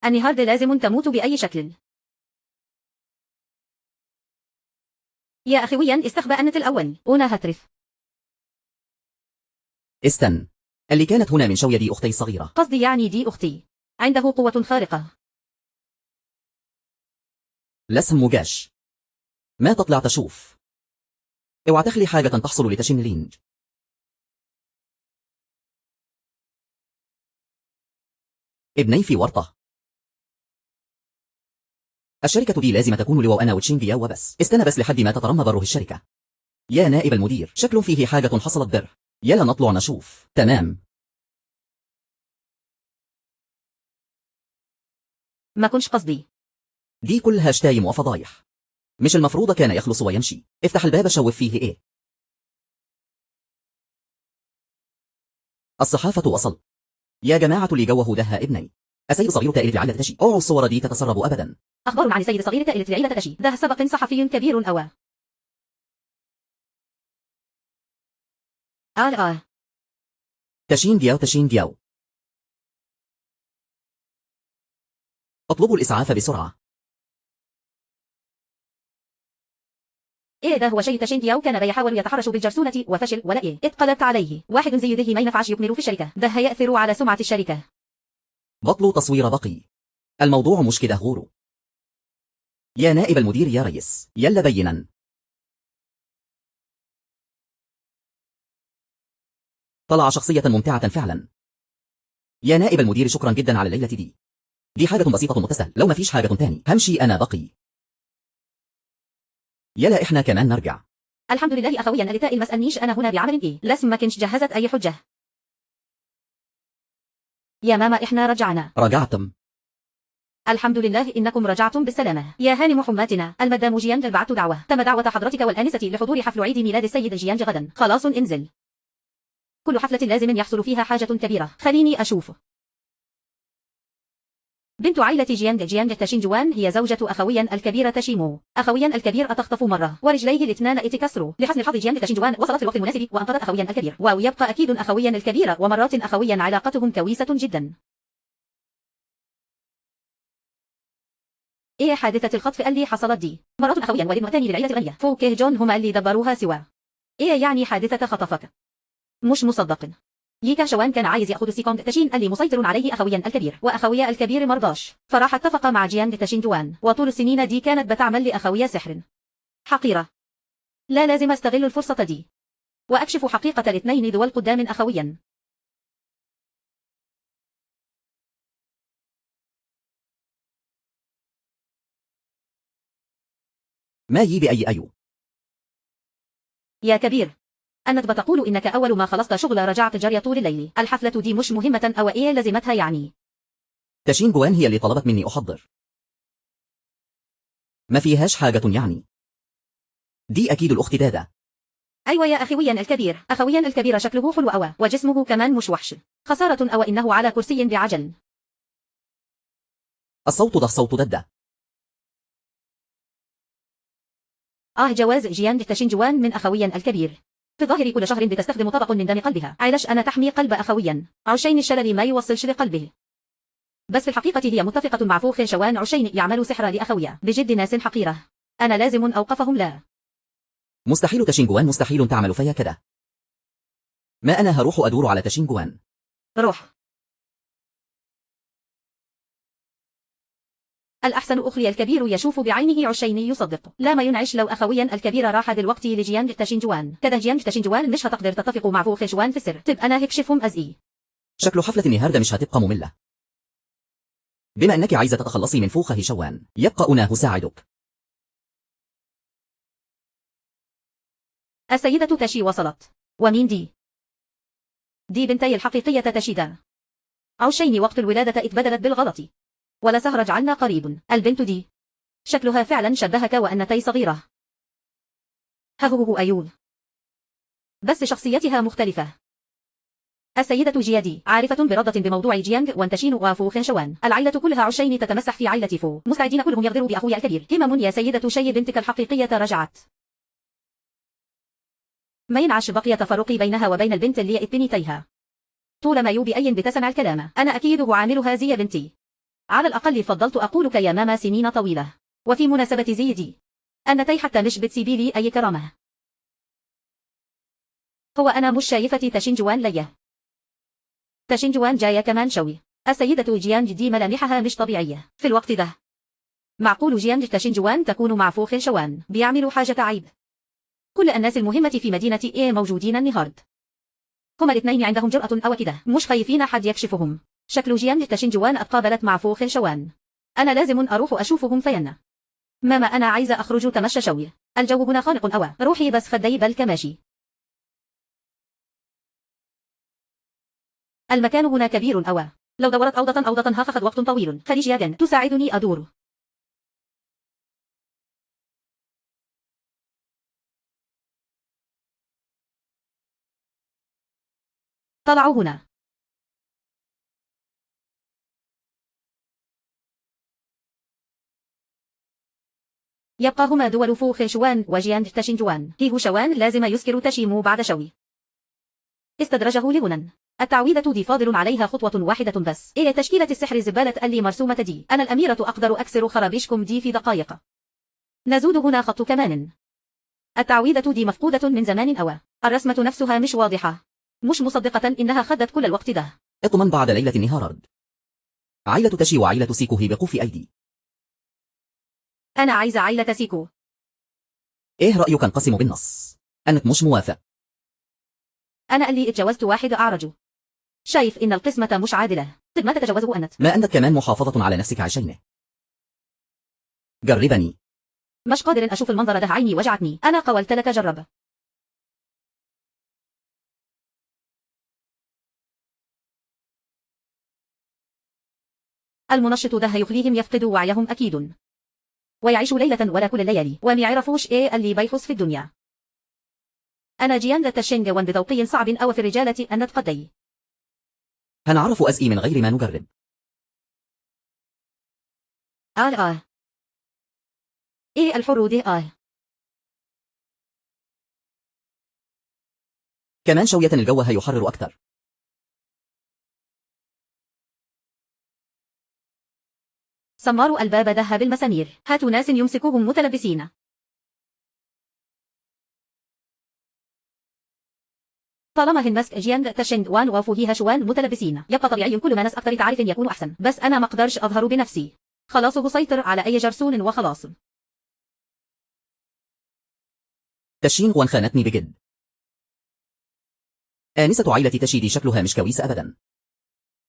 النهارده لازم تموت بأي شكل. يا أخويا استخبى أنت الأول. أنا هترف. استن. اللي كانت هنا من شوية دي أختي الصغيرة. قصدي يعني دي أختي. عنده قوة خارقة. لسم مجاش. ما تطلع تشوف. اوعى تخلي حاجة تحصل لتشين لينج. ابني في ورطة. الشركة دي لازم تكون لو أنا وتشين ديا وبس. استنى بس لحد ما تترمى بره الشركة. يا نائب المدير شكله فيه حاجة حصلت بر. يلا نطلع نشوف. تمام. ما كنش قصدي. دي كلها شتايم وفضايح. مش المفروض كان يخلص ويمشي. افتح الباب شوف فيه ايه. الصحافة وصل. يا جماعة اللي جوه دها ابني. السيد صغير تائلة العيلة تشي. اوعوا الصور دي تتسرب أبدا. أخبار عن السيد صغير تائلة العيلة تشي. ده سبق صحفي كبير أوى. تشين دياو. اطلبوا الإسعاف بسرعة. إيه ده هو شيء تشين دياو كان بيحاول يتحرش بالجرسونة وفشل ولا إيه اتقلبت عليه. واحد زي ده ما ينفعش يكمل في الشركة. ده هيأثر على سمعة الشركة. بطلوا تصوير بقي. الموضوع مش كده غورو. يا نائب المدير يا ريس يلا بينا. طلع شخصية ممتعة فعلا. يا نائب المدير، شكرا جدا على الليلة دي حاجة بسيطة وتسهل. لو ما فيش حاجة تاني همشي أنا بقي. يلا إحنا كمان نرجع. الحمد لله أخويا التائل، ما اسألنيش أنا هنا بعمل إيه. لسه ما كنش جهزت أي حجة. يا ماما إحنا رجعنا. رجعتم؟ الحمد لله إنكم رجعتم بالسلامة. يا هانم حماتنا المدام جيانج بعت دعوة. تم دعوة حضرتك والآنسة لحضور حفل عيد ميلاد السيد جيانج غدا. خلاص انزل. كل حفلة لازم يحصل فيها حاجة كبيرة. خليني أشوف. بنت عائلة جيانج تاشينجوان هي زوجة أخويا الكبير تاشيمو. أخويا الكبير أتخطف مرة ورجليه الاثنان اتكسروا. لحسن الحظ جيانج تاشينجوان وصلت في الوقت المناسب وأنقذت أخويا الكبير. ويبقى أكيد أخويا الكبير ومرات أخويا علاقتهم كويسة جدا. إيه حادثة الخطف اللي حصلت دي؟ مرات أخويا والابنتان للعيلة الغنية فوكيه جون هما اللي دبروها سوا. إيه يعني حادثة خطفك؟ مش مصدق. ييكا شوان كان عايز ياخذ سيكونغ تاشين اللي مسيطر عليه أخويا الكبير، وأخويا الكبير مرضاش، فراح اتفق مع جيانج تاشينجوان، وطول السنين دي كانت بتعمل لأخويا سحر. حقيرة. لا، لازم استغل الفرصة دي وأكشف حقيقة الاثنين دول قدام أخويا. ما يبي أيو. يا كبير، أنت بتقول إنك أول ما خلصت شغل رجعت جري طول الليل. الحفلة دي مش مهمة أو إيه لازمتها يعني؟ تاشينجوان هي اللي طلبت مني أحضر. ما فيهاش حاجة يعني. دي أكيد الأخت دادا. أيوة يا أخويا الكبير. أخويا الكبير شكله حلو أوى وجسمه كمان مش وحش. خسارة أو إنه على كرسي بعجل. الصوت ده صوت دادا. جواز جيانج تاشينجوان من أخويا الكبير. في الظاهر كل شهر بتستخدم طبق من دم قلبها. علاش أنا تحمي قلب أخويا. عشين الشلل ما يوصلش لقلبه. بس في الحقيقة هي متفقة مع فوخ شوان عشين يعملوا سحر لأخويا. بجد ناس حقيرة. أنا لازم أوقفهم. لا مستحيل تاشينجوان، مستحيل تعمل فيا كده. ما أنا هروح أدور على تاشينجوان. روح. الأحسن أخوي الكبير يشوف بعينه عشين يصدق. لا ما ينعش لو أخويا الكبير راح دلوقتي لجيانج تاشينجوان. كده جيانج تاشينجوان مش هتقدر تتفق مع فوخ شوان في السر. تبقى أنا هكشفهم أزئي. شكل حفلة النهاردة مش هتبقى مملة. بما أنك عايزة تتخلصي من فوخه شوان، يبقى أنا هساعدك. السيدة تاشي وصلت. ومين دي؟ دي بنتي الحقيقية تاشيدا. عشين وقت الولادة اتبدلت بالغلط. ولا سهر جعلنا قريب. البنت دي شكلها فعلا شبهك وأنتي صغيرة. هو أيول. بس شخصيتها مختلفة. السيدة جيادي عارفة برادة بموضوع جيانج وانتشين وفو شوان. العيلة كلها عشين تتمسح في عيلة فو. مستعدين كلهم يغدروا بأخويا الكبير. همم يا سيدة شي، بنتك الحقيقية رجعت. ما ينعش بقي تفرقي بينها وبين البنت اللي اتبنيتيها. طولما يوبي أين بتسمع الكلام أنا أكيد أعاملها زي بنتي. على الأقل فضلت أقولك يا ماما سنين طويلة. وفي مناسبة زي دي أنتي حتى مش بتسيبي لي أي كرامة. هو أنا مش شايفة تاشينجوان ليه؟ تاشينجوان جاية كمان شوي. السيدة جيانج دي ملامحها مش طبيعية في الوقت ده. معقول جيانج تاشينجوان تكون مع فوخ شوان بيعملوا حاجة عيب؟ كل الناس المهمة في مدينة إيه موجودين النهارد. هما الاثنين عندهم جرأة أو كده مش خايفين حد يكشفهم. شكل جيانج تاشينجوان اتقابلت مع فوخ شوان. أنا لازم أروح أشوفهم فينا. ماما أنا عايزة أخرج تمشى شوي. الجو هنا خانق أوى. روحي بس خدي بالك ماشي. المكان هنا كبير أوى. لو دورت أوضة هاخذ وقت طويل. خليج يادن تساعدني أدور. طلعوا هنا. يبقى هما دول فوخ شوان وجيانج تاشينجوان. هيهو شوان لازم يسكر تشيمو بعد شوي. استدرجه لغنى. التعويذة دي فاضل عليها خطوة واحدة بس. إيه تشكيلة السحر الزبالة اللي مرسومة دي؟ أنا الأميرة أقدر أكسر خرابيشكم دي في دقائق. نزود هنا خط كمان. التعويذة دي مفقودة من زمان أوى. الرسمة نفسها مش واضحة. مش مصدقة إنها خدت كل الوقت ده. اطمن، بعد ليلة النهارد عائلة تاشي وعائلة سيكو هيبقوا في أيدي. أنا عايزة عائلة سيكو. إيه رأيك نقسم بالنص؟ أنت مش موافق؟ أنا اللي اتجوزت واحد أعرج. شايف إن القسمة مش عادلة. طب ما تتجوزه أنت؟ ما أنت كمان محافظة على نفسك عشينة. جربني. مش قادر أشوف المنظر ده، عيني وجعتني. أنا قولت لك جرب. المنشط ده هيخليهم يفقدوا وعيهم أكيد، ويعيشوا ليلة ولا كل الليالي وما يعرفوش إيه اللي بيحص في الدنيا. أنا جيان تشينغ وان بذوقي صعب أو في الرجالة أن نتقدي. هنعرف أزئي من غير ما نجرب. إيه الحر دي كمان شوية الجو هيحرر أكتر. سماروا الباب ده بالمسامير. هاتوا ناس يمسكوهم متلبسين. طالما هنمسك جيانغ تشينغ وان وفوهيها شوان متلبسين، يبقى طبيعي كل ما ناس أكتر تعرف يكون أحسن. بس أنا ما اقدرش أظهر بنفسي. خلاص بسيطر على أي جرسون وخلاص. تشين وان خانتني بجد. آنسة عائلة تشي دي شكلها مش كويس أبدا.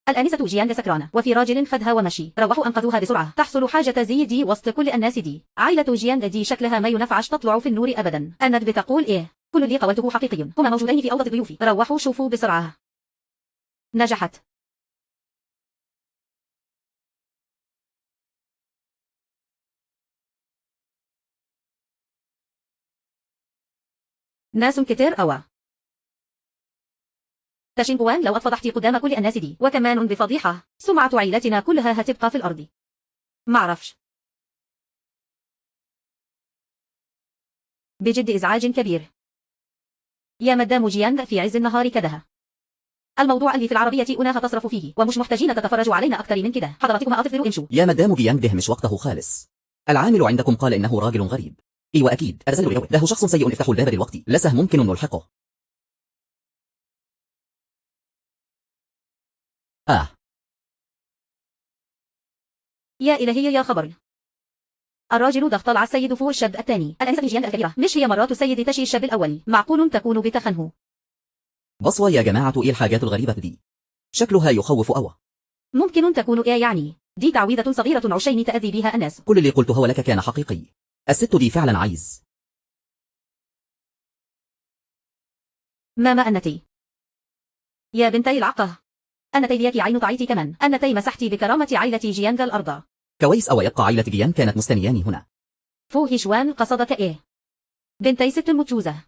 الآنسة جيانغ سكرانة وفي راجل خدها ومشي. روحوا أنقذوها بسرعة. تحصل حاجة زي دي وسط كل الناس دي. عائلة جيانغ دي شكلها ما ينفعش تطلع في النور أبدا. أنت بتقول إيه؟ كل اللي قولته حقيقي. هما موجودين في أوضة الضيوف. روحوا شوفوا بسرعة. نجحت. ناس كتير أوى. تشين وان لو اتفضحتي قدام كل الناس دي وكمان بفضيحة، سمعة عائلتنا كلها هتبقى في الأرض. معرفش. بجد إزعاج كبير. يا مدام جيانغ في عز النهار كده. الموضوع اللي في العربية أناها تصرف فيه ومش محتاجين تتفرجوا علينا أكتر من كده. حضراتكم أطفروا امشوا. يا مدام جيانغ ده مش وقته خالص. العامل عندكم قال إنه راجل غريب. ايوه اكيد ارسلوا اليوم ده شخص سيء. افتحوا الباب دلوقتي لسه ممكن نلحقه. يا إلهي يا خبر. الراجل ده طلع السيد فوق الشاب الثاني. الأنسة جيان الكبيرة مش هي مرات السيد تشي الشاب الأول. معقول تكون بتخنه. بصوى يا جماعة ايه الحاجات الغريبة دي؟ شكلها يخوف أوى. ممكن تكون إيه يعني؟ دي تعويذة صغيرة عشين تأذي بها الناس. كل اللي قلته لك كان حقيقي. الست دي فعلا عايز. ما أنتي؟ يا بنتي العقة. أنتي ليك عين طعيتي كمان. أنتي مسحتي بكرامة عائلة جيانغ الأرض. كويس أو يبقى عائلة جيان كانت مستنياني هنا. فوهي شوان قصدك إيه؟ بنتي ست متجوزة.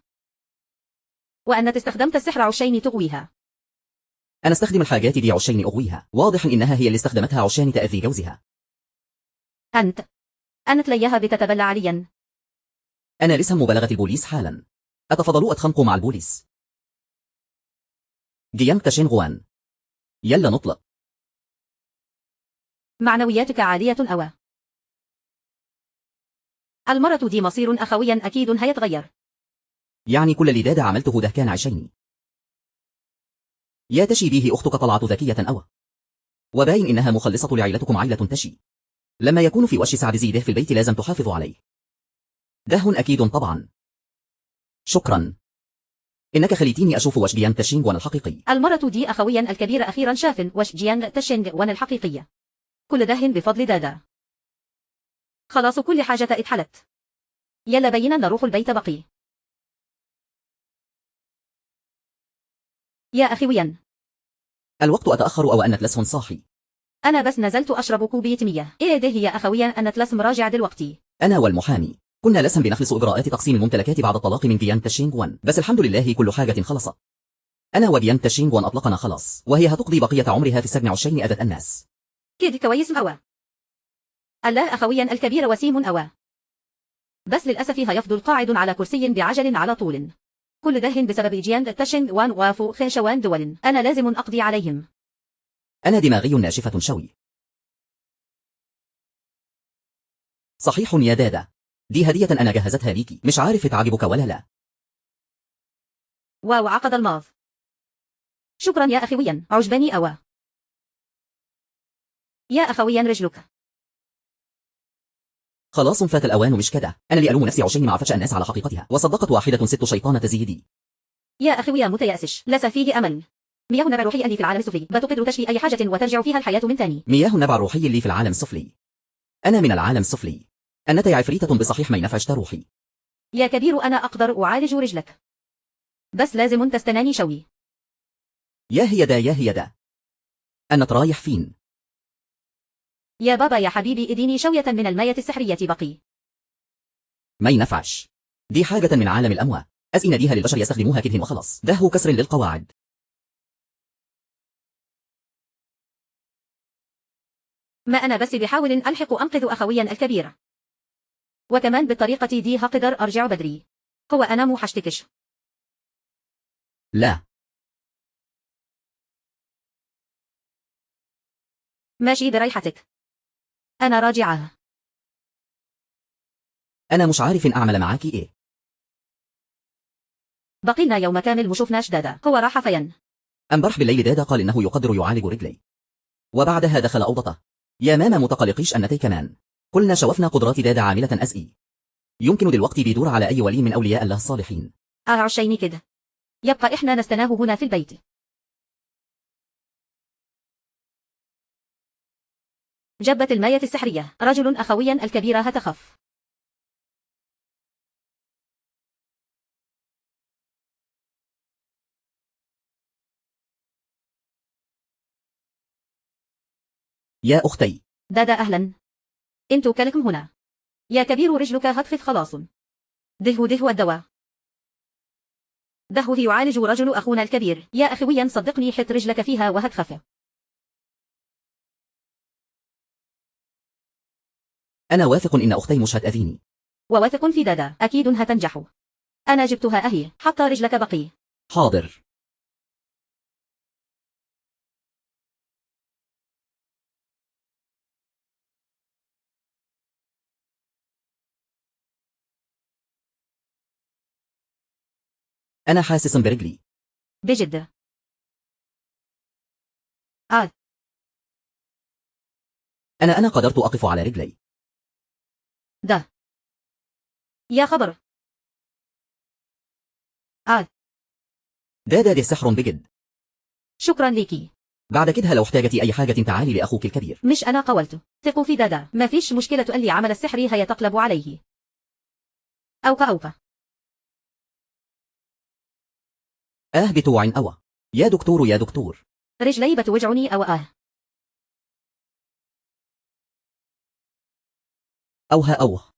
وأنت استخدمت السحر عشان تغويها. أنا استخدم الحاجات دي عشان أغويها. واضح إنها هي اللي استخدمتها عشان تأذي جوزها. أنت ليها بتتبلى عليا. أنا لسه مبالغة البوليس حالا. أتفضلوا أتخانقوا مع البوليس. جيانغ تشين غوان. يلا نطلق. معنوياتك عالية أوى. المرة دي مصير أخويا أكيد هيتغير. يعني كل اللي دادا عملته ده كان عشاني. يا تشي بيه أختك طلعت ذكية أوى. وباين إنها مخلصة لعائلتكم عائلة تشي. لما يكون في وش سعد زيده في البيت لازم تحافظوا عليه. ده أكيد طبعا. شكرا. إنك خليتيني أشوف وش جيانغ تشينغ وان الحقيقي. المرة دي أخويا الكبير أخيرا شاف وش جيانغ تشينغ وان الحقيقية. كل ده بفضل دادا. خلاص كل حاجة اتحلت. يلا بينا نروح البيت بقي. يا أخويا. الوقت أتأخر أو أنت لسه صاحي؟ أنا بس نزلت أشرب كوباية مياه. إيه ده يا أخويا أنت لسه مراجع دلوقتي. أنا والمحامي كنا لسه بنخلص إجراءات تقسيم الممتلكات بعد الطلاق من جيانغ تشينغ وان. بس الحمد لله كل حاجة خلصت. أنا وجيانغ تشينغ وان أطلقنا خلاص. وهي هتقضي بقية عمرها في السجن عشان أذت الناس. كده كويس أوى. الله أخويا الكبير وسيم أوى. بس للأسف هيفضل قاعد على كرسي بعجل على طول. كل ده بسبب جيانغ تشينغ وان وفو خنشوان دول. أنا لازم أقضي عليهم. أنا دماغي ناشفة شوي. صحيح يا دادا. دي هدية أنا جهزتها ليكي. مش عارف تعجبك ولا لا. واو عقد الماض. شكرا يا أخويا عجبني أوى. يا أخويا رجلك. خلاص فات الأوان مش كده. أنا اللي ألوم نفسي عشان ما عرفتش الناس على حقيقتها وصدقت واحدة ست شيطانة زي دي. يا أخي يا متيأسش، ليس فيه أمل. مياه النبع الروحي اللي في العالم السفلي بتقدر تشفي أي حاجة وترجع فيها الحياة من تاني. مياه النبع الروحي اللي في العالم السفلي. أنا من العالم السفلي. أنت عفريتة بصحيح ما ينفعش روحي. يا كبير أنا أقدر أعالج رجلك، بس لازم تستناني شوي. يا هي دا أنا رايح فين؟ يا بابا يا حبيبي اديني شوية من المية السحرية بقي. ما ينفعش، دي حاجة من عالم الأموات، أزئن ديها للبشر يستخدموها كده وخلاص، ده هو كسر للقواعد. ما أنا بس بحاول ألحق أنقذ أخويا الكبير، وكمان بالطريقة دي هقدر أرجع بدري. هو أنا مو حشتكش. لا ماشي بريحتك، أنا راجعة. أنا مش عارف إن أعمل معاكي إيه. بقينا يوم كامل مشوفناش دادا، هو راح فين؟ امبارح بالليل دادا قال إنه يقدر يعالج رجلي، وبعدها دخل أوضته. يا ماما متقلقيش أنتي كمان، قلنا شوفنا قدرات دادا عاملة أزئي، يمكن دلوقتي بيدور على أي ولي من أولياء الله الصالحين. عشيني كده، يبقى إحنا نستناه هنا في البيت. جبت الماية السحرية، رجل أخويا الكبير هتخف. يا أختي. دادا أهلا، انتو كلكم هنا. يا كبير رجلك هتخف خلاص. دهو الدواء. دهو يعالج رجل أخونا الكبير. يا أخويا صدقني حط رجلك فيها وهتخف. أنا واثق إن أختي مش هتأذيني. وواثق في دادا أكيد هتنجح. أنا جبتها أهي، حتى رجلك بقي. حاضر. أنا حاسس برجلي. بجد؟ أنا قدرت أقف على رجلي. ده يا خبر. ده سحر بجد. شكرا ليكي. بعد كده لو احتاجتي أي حاجة تعالي لأخوك الكبير. مش أنا قولته، ثقوا في دادا، ما فيش مشكلة. تقول لي عمل السحر هي تقلب عليه. أوكا. بتوعن أوا. يا دكتور. رجلي بتوجعني أو أوه.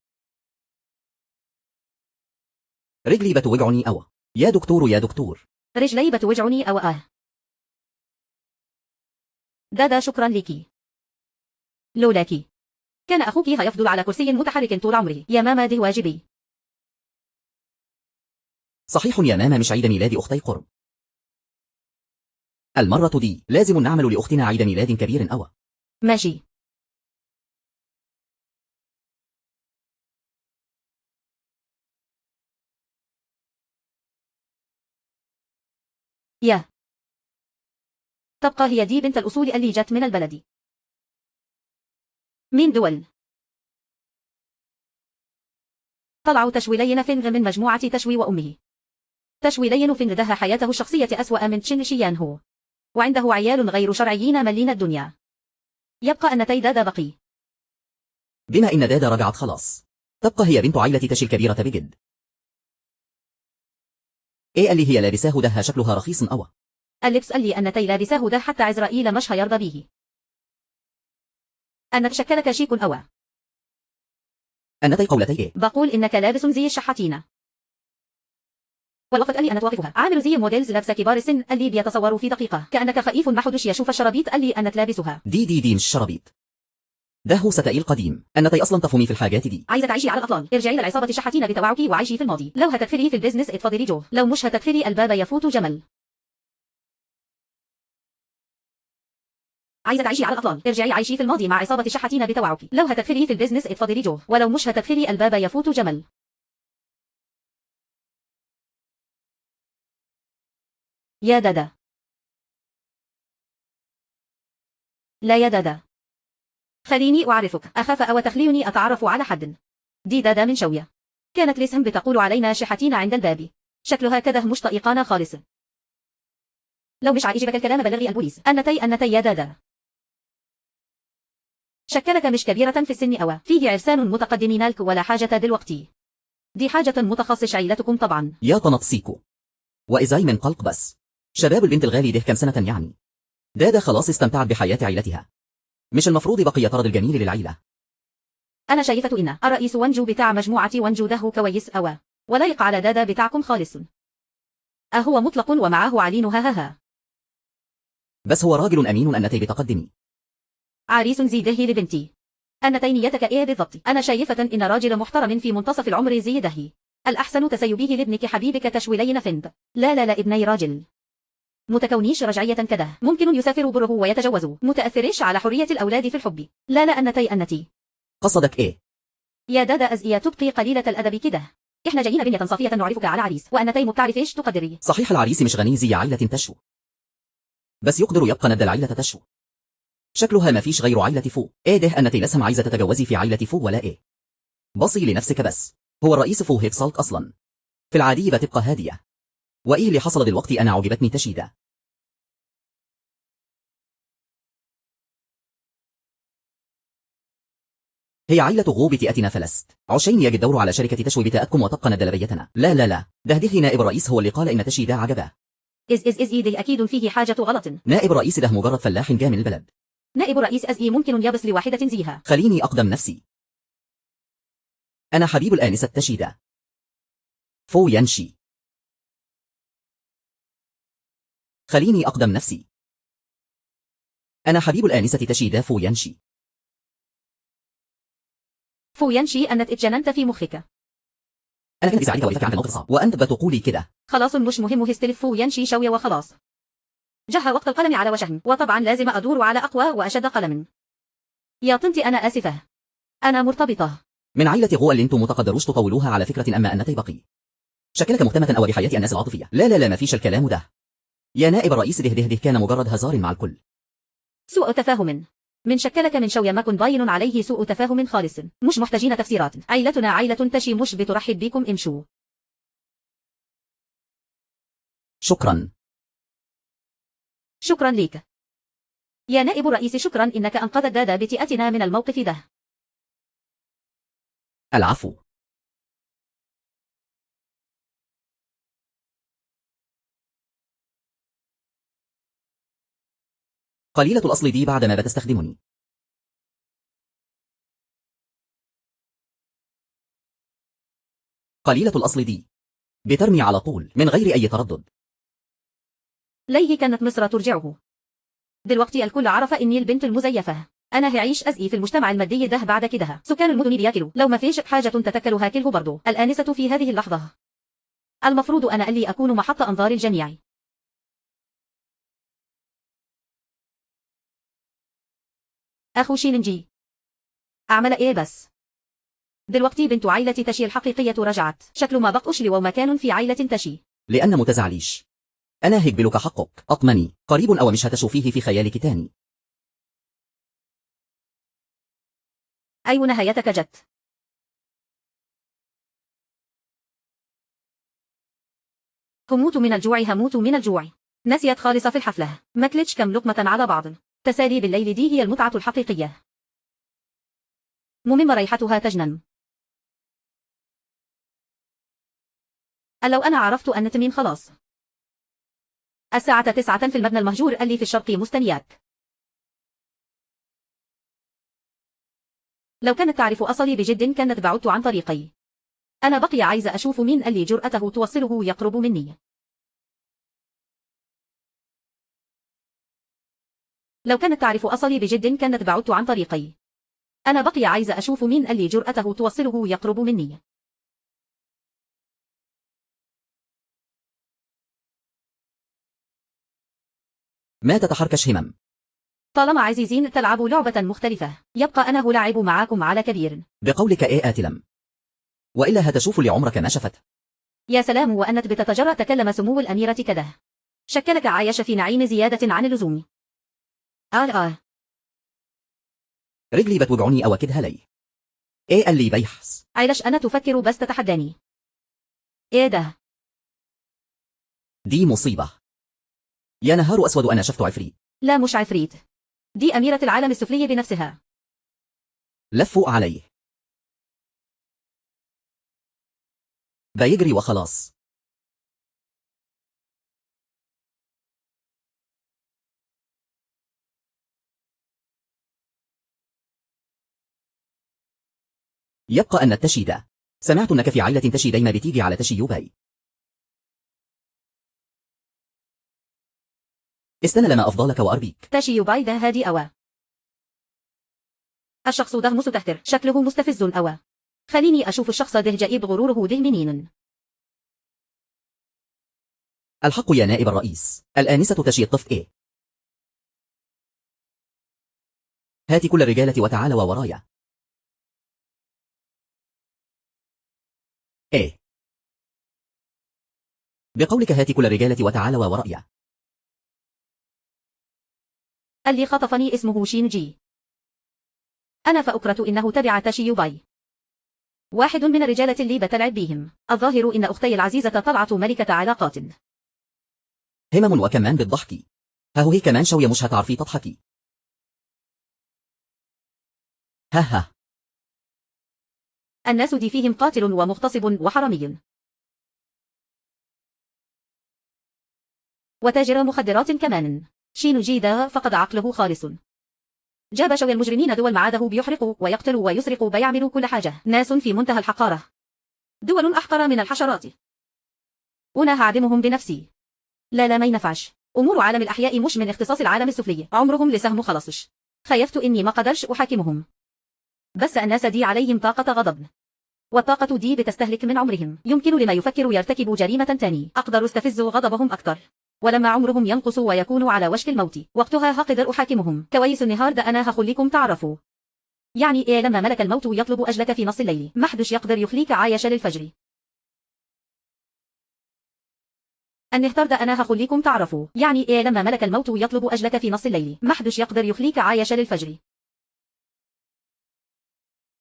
رجلي بتوجعني أوا. يا دكتور. رجلي بتوجعني أو دادا شكرا ليكي. لولاكي كان أخوك هيفضل على كرسي متحرك طول عمره. يا ماما ده واجبي. صحيح يا ماما، مش عيد ميلاد أختي قرب. المرة دي لازم نعمل لأختنا عيد ميلاد كبير أوا. ماشي. يا تبقى هي دي بنت الأصول اللي جت من البلد. من دول طلعوا تشويلين فينغ من مجموعة تشوي وأمه. تشويلين فينغ دها حياته الشخصية أسوأ من تشين شيان هو، وعنده عيال غير شرعيين ملين الدنيا. يبقى أن دادا بقي. بما إن دادا رجعت خلاص، تبقى هي بنت عائلة تشي الكبيرة بجد. إيه اللي هي لابساه ده شكلها رخيص أوا. اللبس اللي أن لابساه ده حتى عزرائيل مش هيرضى به. أن تشكلك شيك أوا. أنتي قولتي إيه؟ بقول إنك لابس زي الشحاتين. والوقت اللي أنا توافقها عامل زي موديلز لابسة كبار السن اللي بيتصوروا في دقيقة كأنك خئيف ما حدش يشوف الشرابيط اللي أنت لابسها. دي مش شرابيط، ده هو ستائل قديم. أنتي أصلا تفهمي في الحاجات دي. عايزة تعيشي على الأطلال، ارجعي للعصابة الشحاتين بتوعك وعيشي في الماضي. لو هتدخلي في البيزنس اتفضلي جو، لو مش هتدخلي الباب يفوت جمل. عايزة تعيشي على الأطلال، ارجعي عيشي في الماضي مع عصابة الشحاتين بتوعك. لو هتدخلي في البيزنس اتفضلي جو، ولو مش هتدخلي الباب يفوت جمل. يا دادا. لا يا دادا، خليني أعرفك. أخاف أو تخليني أتعرف على حد. دي دادا من شوية كانت لسهم بتقول علينا شحاتين عند الباب. شكلها كده مش طايقانا خالص. لو مش عاجبك الكلام بلغي البوليس. أنتي يا دادا. شكلك مش كبيرة في السن أو فيه عرسان متقدمين لك ولا حاجة دلوقتي. دي حاجة متخصص عيلتكم طبعا. يا تنطسيكو. وإزاي من قلق بس. شباب البنت الغالي ده كم سنة يعني؟ دادا خلاص استمتعت بحياة عيلتها. مش المفروض بقي طرد الجميل للعيلة. أنا شايفة إن الرئيس وانجو بتاع مجموعة وانجو ده كويس أو ولا يق على دادا بتاعكم خالص. أهو مطلق ومعه علين ها. بس هو راجل أمين أنتي بتقدمي. عريس زيده لبنتي. نيتك إيه بالضبط؟ أنا شايفة إن راجل محترم في منتصف العمر زيده. الأحسن تسيبيه لابنك حبيبك تشويلين فند. لا ابني راجل. متكونيش رجعية كده. ممكن يسافر بره ويتجوز. متأثرش على حرية الأولاد في الحب. لا أنتي. قصدك إيه؟ يا دادا أزئية تبقي قليلة الأدب كده. إحنا جايين بنية صافية نعرفك على عريس وأنتي مبتعرفيش تقدري. صحيح العريس مش غني زي عائلة تشو. بس يقدر يبقى ند العائلة تشو. شكلها ما فيش غير عائلة فو. إيه ده أنتي لسهم عايزة تتجوزي في عائلة فو ولا إيه؟ بصي لنفسك بس. هو الرئيس فو هيك صالك أصلا. في العادي بتبقى هادية. وإيه اللي حصل دلوقتي؟ أنا عجبتني تشيدة. هي عائلة غوب تأتنا فلست عشين يجي الدور على شركة تشوي بتأكم وتبقى ندلبيتنا. لا ده نائب الرئيس هو اللي قال إن تشيدة عجبه. إيه أكيد فيه حاجة غلط. نائب الرئيس ده مجرد فلاح جاء من البلد. نائب رئيس أزئي ممكن يبس لواحدة زيها. خليني أقدم نفسي. أنا حبيب الآنسة تشيدة. فو ينشي. خليني أقدم نفسي. أنا حبيب الآنسة تشيدة فو ينشي. فو ينشي أنت اتجننت في مخك. أنا كنت بساعدك وإذاك عن الموقف صعب وأنت بتقولي كده. خلاص مش مهم هستلف فو ينشي شوية وخلاص. جه وقت القلم على وجهه وطبعا لازم أدور على أقوى وأشد قلم. يا طنتي أنا آسفة. أنا مرتبطة. من عائلة غو اللي انتم متقدروش تطولوها على فكرة أما أنتي بقي. شكلك مهتمة أو بحياة الناس العاطفية. لا ما فيش الكلام ده. يا نائب الرئيس ده كان مجرد هزار مع الكل. سوء تفاهم. من شكلك من شوية ما كن باين عليه سوء تفاهم خالص. مش محتاجين تفسيرات. عيلتنا عيلة تشي مش بترحب بكم امشوا. شكرا ليك. يا نائب الرئيس شكرا إنك أنقذت دادا بتأتنا من الموقف ده. العفو. قليلة الأصل دي بعدما بتستخدمني. قليلة الأصل دي بترمي على طول من غير أي تردد. ليه كانت مصر ترجعه؟ دلوقتي الكل عرف إني البنت المزيفة. أنا هعيش أزئي في المجتمع المادي ده بعد كده. سكان المدن بياكلوا لو ما فيش حاجة تتكل هاكله برضو. الآنسة في هذه اللحظة. المفروض أنا اللي أكون محط أنظار الجميع. أخو شيلنجي. أعمل إيه بس؟ دلوقتي بنت عائلة تشي الحقيقية رجعت. شكل ما بقوش لي ومكان في عائلة تشي. لأن متزعليش. أنا هقبلك حقك. أطمني قريب أو مش هتشوفيه في خيالك تاني. أي نهايتك جت؟ هموت من الجوع هموت من الجوع. نسيت خالصة في الحفلة. ماكلتش كم لقمة على بعض. تسالي بالليل دي هي المتعة الحقيقية. مم ريحتها تجنن. لو أنا عرفت أنت مين خلاص. الساعة 9 في المبنى المهجور اللي في الشرق مستنياك. لو كانت تعرف أصلي بجد كانت بعدت عن طريقي. أنا بقي عايزة أشوف مين اللي جرأته توصله يقرب مني. لو كانت تعرف أصلي بجد كانت بعدت عن طريقي. أنا بقي عايزة أشوف مين اللي جرأته توصله يقرب مني. ما تتحركش همم. طالما عزيزين تلعبوا لعبة مختلفة يبقى أنا هلعب معاكم على كبير. بقولك إيه آتلم. وإلا هتشوف لعمرك ما شفت. يا سلام وأنت بتتجرأ تكلم سمو الأميرة كده. شكلك عايش في نعيم زيادة عن اللزوم. رجلي بتوجعني أو كدها لي. إيه اللي بيحس؟ علاش أنا تفكر بس تتحداني. إيه ده؟ دي مصيبة. يا نهار أسود، أنا شفت عفريت. لا مش عفريت، دي أميرة العالم السفلي بنفسها. لفوا عليه. بيجري وخلاص. يبقى أن التشي ده. سمعت أنك في عائلة تشي دايما بتيجي على تشي يوباي. استنى لما أفضلك وأربيك. تشي يوباي ده هادي أوى. الشخص ده مستهتر، شكله مستفز أوى. خليني أشوف الشخص ده جئيب غروره ده منين. الحق يا نائب الرئيس، الآنسة تشي الطفل إيه؟ هات كل الرجالة وتعال ورايا. إيه؟ بقولك هات كل الرجالة وتعال ورايا. اللي خطفني اسمه شينجي. أنا فأكرة إنه تبع تشي يوباي، واحد من الرجالة اللي بتلعب بيهم. الظاهر إن أختي العزيزة طلعت ملكة علاقات. همم وكمان بالضحك. هي كمان شوية مش هتعرفي تضحكي. ها. الناس دي فيهم قاتل ومغتصب وحرامي وتاجر مخدرات كمان. شينجي ده فقد عقله خالص. جاب شوي المجرمين دول معاده بيحرقوا ويقتلوا ويسرقوا بيعملوا كل حاجة. ناس في منتهى الحقارة، دول أحقر من الحشرات. وأنا هعدمهم بنفسي. لا ما ينفعش. أمور عالم الأحياء مش من اختصاص العالم السفلي، عمرهم لسه مخلصش. خيفت إني ما قدرش أحاكمهم، بس الناس دي عليهم طاقة غضب، والطاقة دي بتستهلك من عمرهم. يمكن لما يفكر يرتكب جريمة تاني. أقدر استفز غضبهم أكتر، ولما عمرهم ينقص ويكونوا على وشك الموت وقتها هقدر أحاكمهم. كويس النهار ده أنا هخليكم تعرفوا يعني إيه لما ملك الموت يطلب أجلك في نص الليل. محدش يقدر يخليك عايش للفجر. النهار ده أنا هخليكم تعرفوا يعني إيه لما ملك الموت يطلب أجلك في نص الليل. محدش يقدر يخليك عايش للفجر.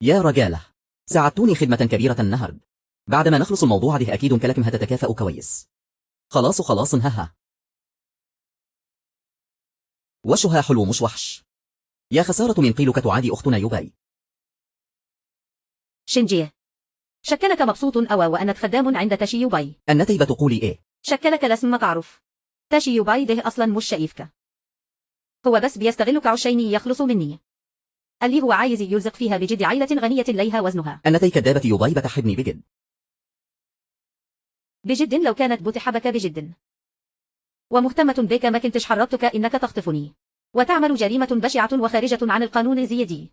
يا رجالة، ساعدتوني خدمة كبيرة النهارده. بعد ما نخلص الموضوع ده أكيد كلكم هتتكافئوا كويس. خلاص ها. وشها حلو مش وحش. يا خسارة من قيلك تعادي أختنا يوباي. شينجي، شكلك مبسوط أوى وأنت خدام عند تشي يوباي. النتي بتقولي إيه؟ شكلك لسم ما تعرف. تشي يوباي ده أصلا مش شايفك، هو بس بيستغلك عشان يخلص مني. اللي هو عايز يلزق فيها بجد عيلة غنية ليها وزنها. النتي كذابة يوباي بتحبني بجد. بجد لو كانت بتحبك بجد ومهتمة بك ما كنتش حرضتك إنك تخطفني وتعمل جريمة بشعة وخارجة عن القانون زي دي.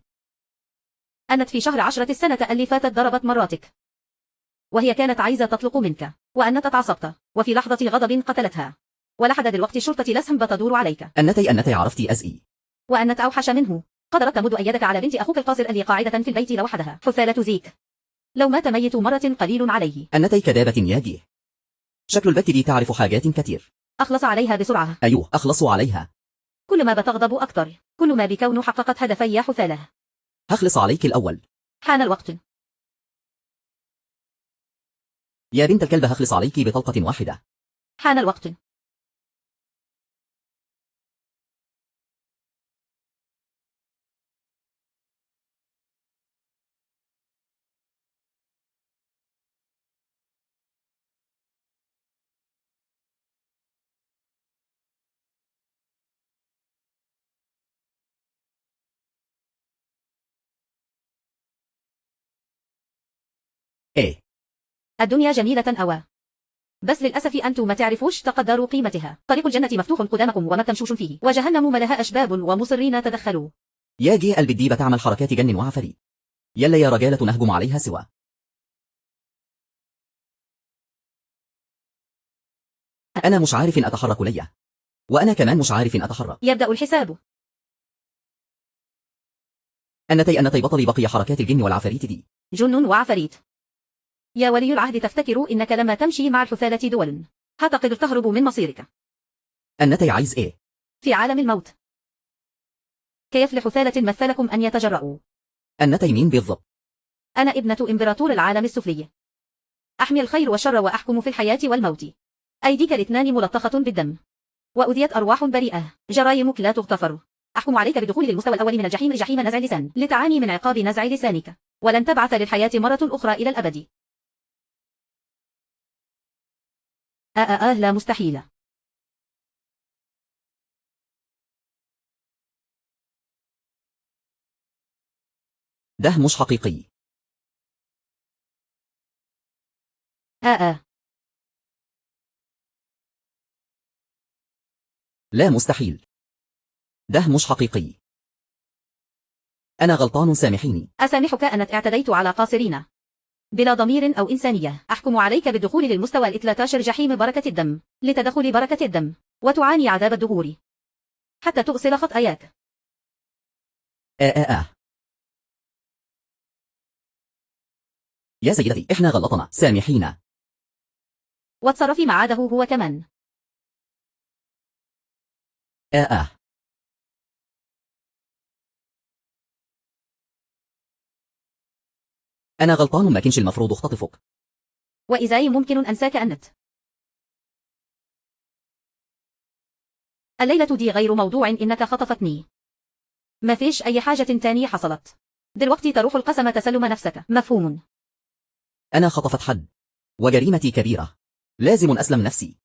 أنت في شهر 10 السنة اللي فاتت ضربت مراتك، وهي كانت عايزة تطلق منك، وأنت تعصبت وفي لحظة غضب قتلتها، ولحد دلوقتي الشرطة لسهم بتدور عليك. النتي عرفتي أزئي. وأنت أوحش منه. قدرت تمد أيدك على بنت أخوك القاصر اللي قاعدة في البيت لوحدها. حثالة زيك لو مات ميت مرة قليل عليه. النتي كذابة ياجي. شكل البت دي تعرف حاجات كتير. أخلص عليها بسرعة. أيوه أخلصوا عليها. كل ما بتغضب أكتر كل ما بكون حققت هدفي يا حثالة. هخلص عليك الأول. حان الوقت. يا بنت الكلب هخلص عليك بطلقة واحدة. حان الوقت. إيه؟ الدنيا جميلة أوى، بس للأسف أنتم ما تعرفوش تقدروا قيمتها. طريق الجنة مفتوح قدامكم وما تمشوش فيه، وجهنم ملها أشباب ومصرين تدخلوا. يا جه قلب الديبة تعمل حركات جن وعفريت. يلا يا رجالة نهجم عليها سوا. أنا مش عارف إن أتحرك ليا، وأنا كمان مش عارف إن أتحرك. يبدأ الحساب. النتي بطلي بقي حركات الجن والعفاريت دي. جن وعفاريت. يا ولي العهد تفتكر إنك لما تمشي مع الحثالة دول هتقدر تهرب من مصيرك. النتي عايز إيه؟ في عالم الموت كيف لحثالة مثلكم أن يتجرؤوا؟ النتي مين بالضبط؟ أنا ابنة إمبراطور العالم السفلي، أحمي الخير والشر وأحكم في الحياة والموت. أيديك الاثنان ملطخة بالدم، وأذيت أرواح بريئة. جرائمك لا تغتفر. أحكم عليك بدخول للمستوى الأول من الجحيم، جحيم نزع اللسان، لتعاني من عقاب نزع لسانك، ولن تبعث للحياة مرة أخرى إلى الأبد. لا مستحيل. ده مش حقيقي. لا مستحيل. ده مش حقيقي. أنا غلطان، سامحيني. أسامحك أن اعتديت على قاصرين بلا ضمير أو إنسانية. أحكم عليك بالدخول للمستوى ال13 جحيم بركة الدم، لتدخل بركة الدم وتعاني عذاب الدهور حتى تغسل خطاياك. يا سيدتي، إحنا غلطنا، سامحينا. واتصرفي مع عاده هو كمان. أنا غلطان، ما كنش المفروض اختطفك. وإزاي ممكن أنساك أنت؟ الليلة دي غير موضوع، إنك خطفتني. ما فيش أي حاجة تانية حصلت. دلوقتي تروح القسم تسلم نفسك، مفهوم؟ أنا خطفت حد، وجريمتي كبيرة، لازم أسلم نفسي.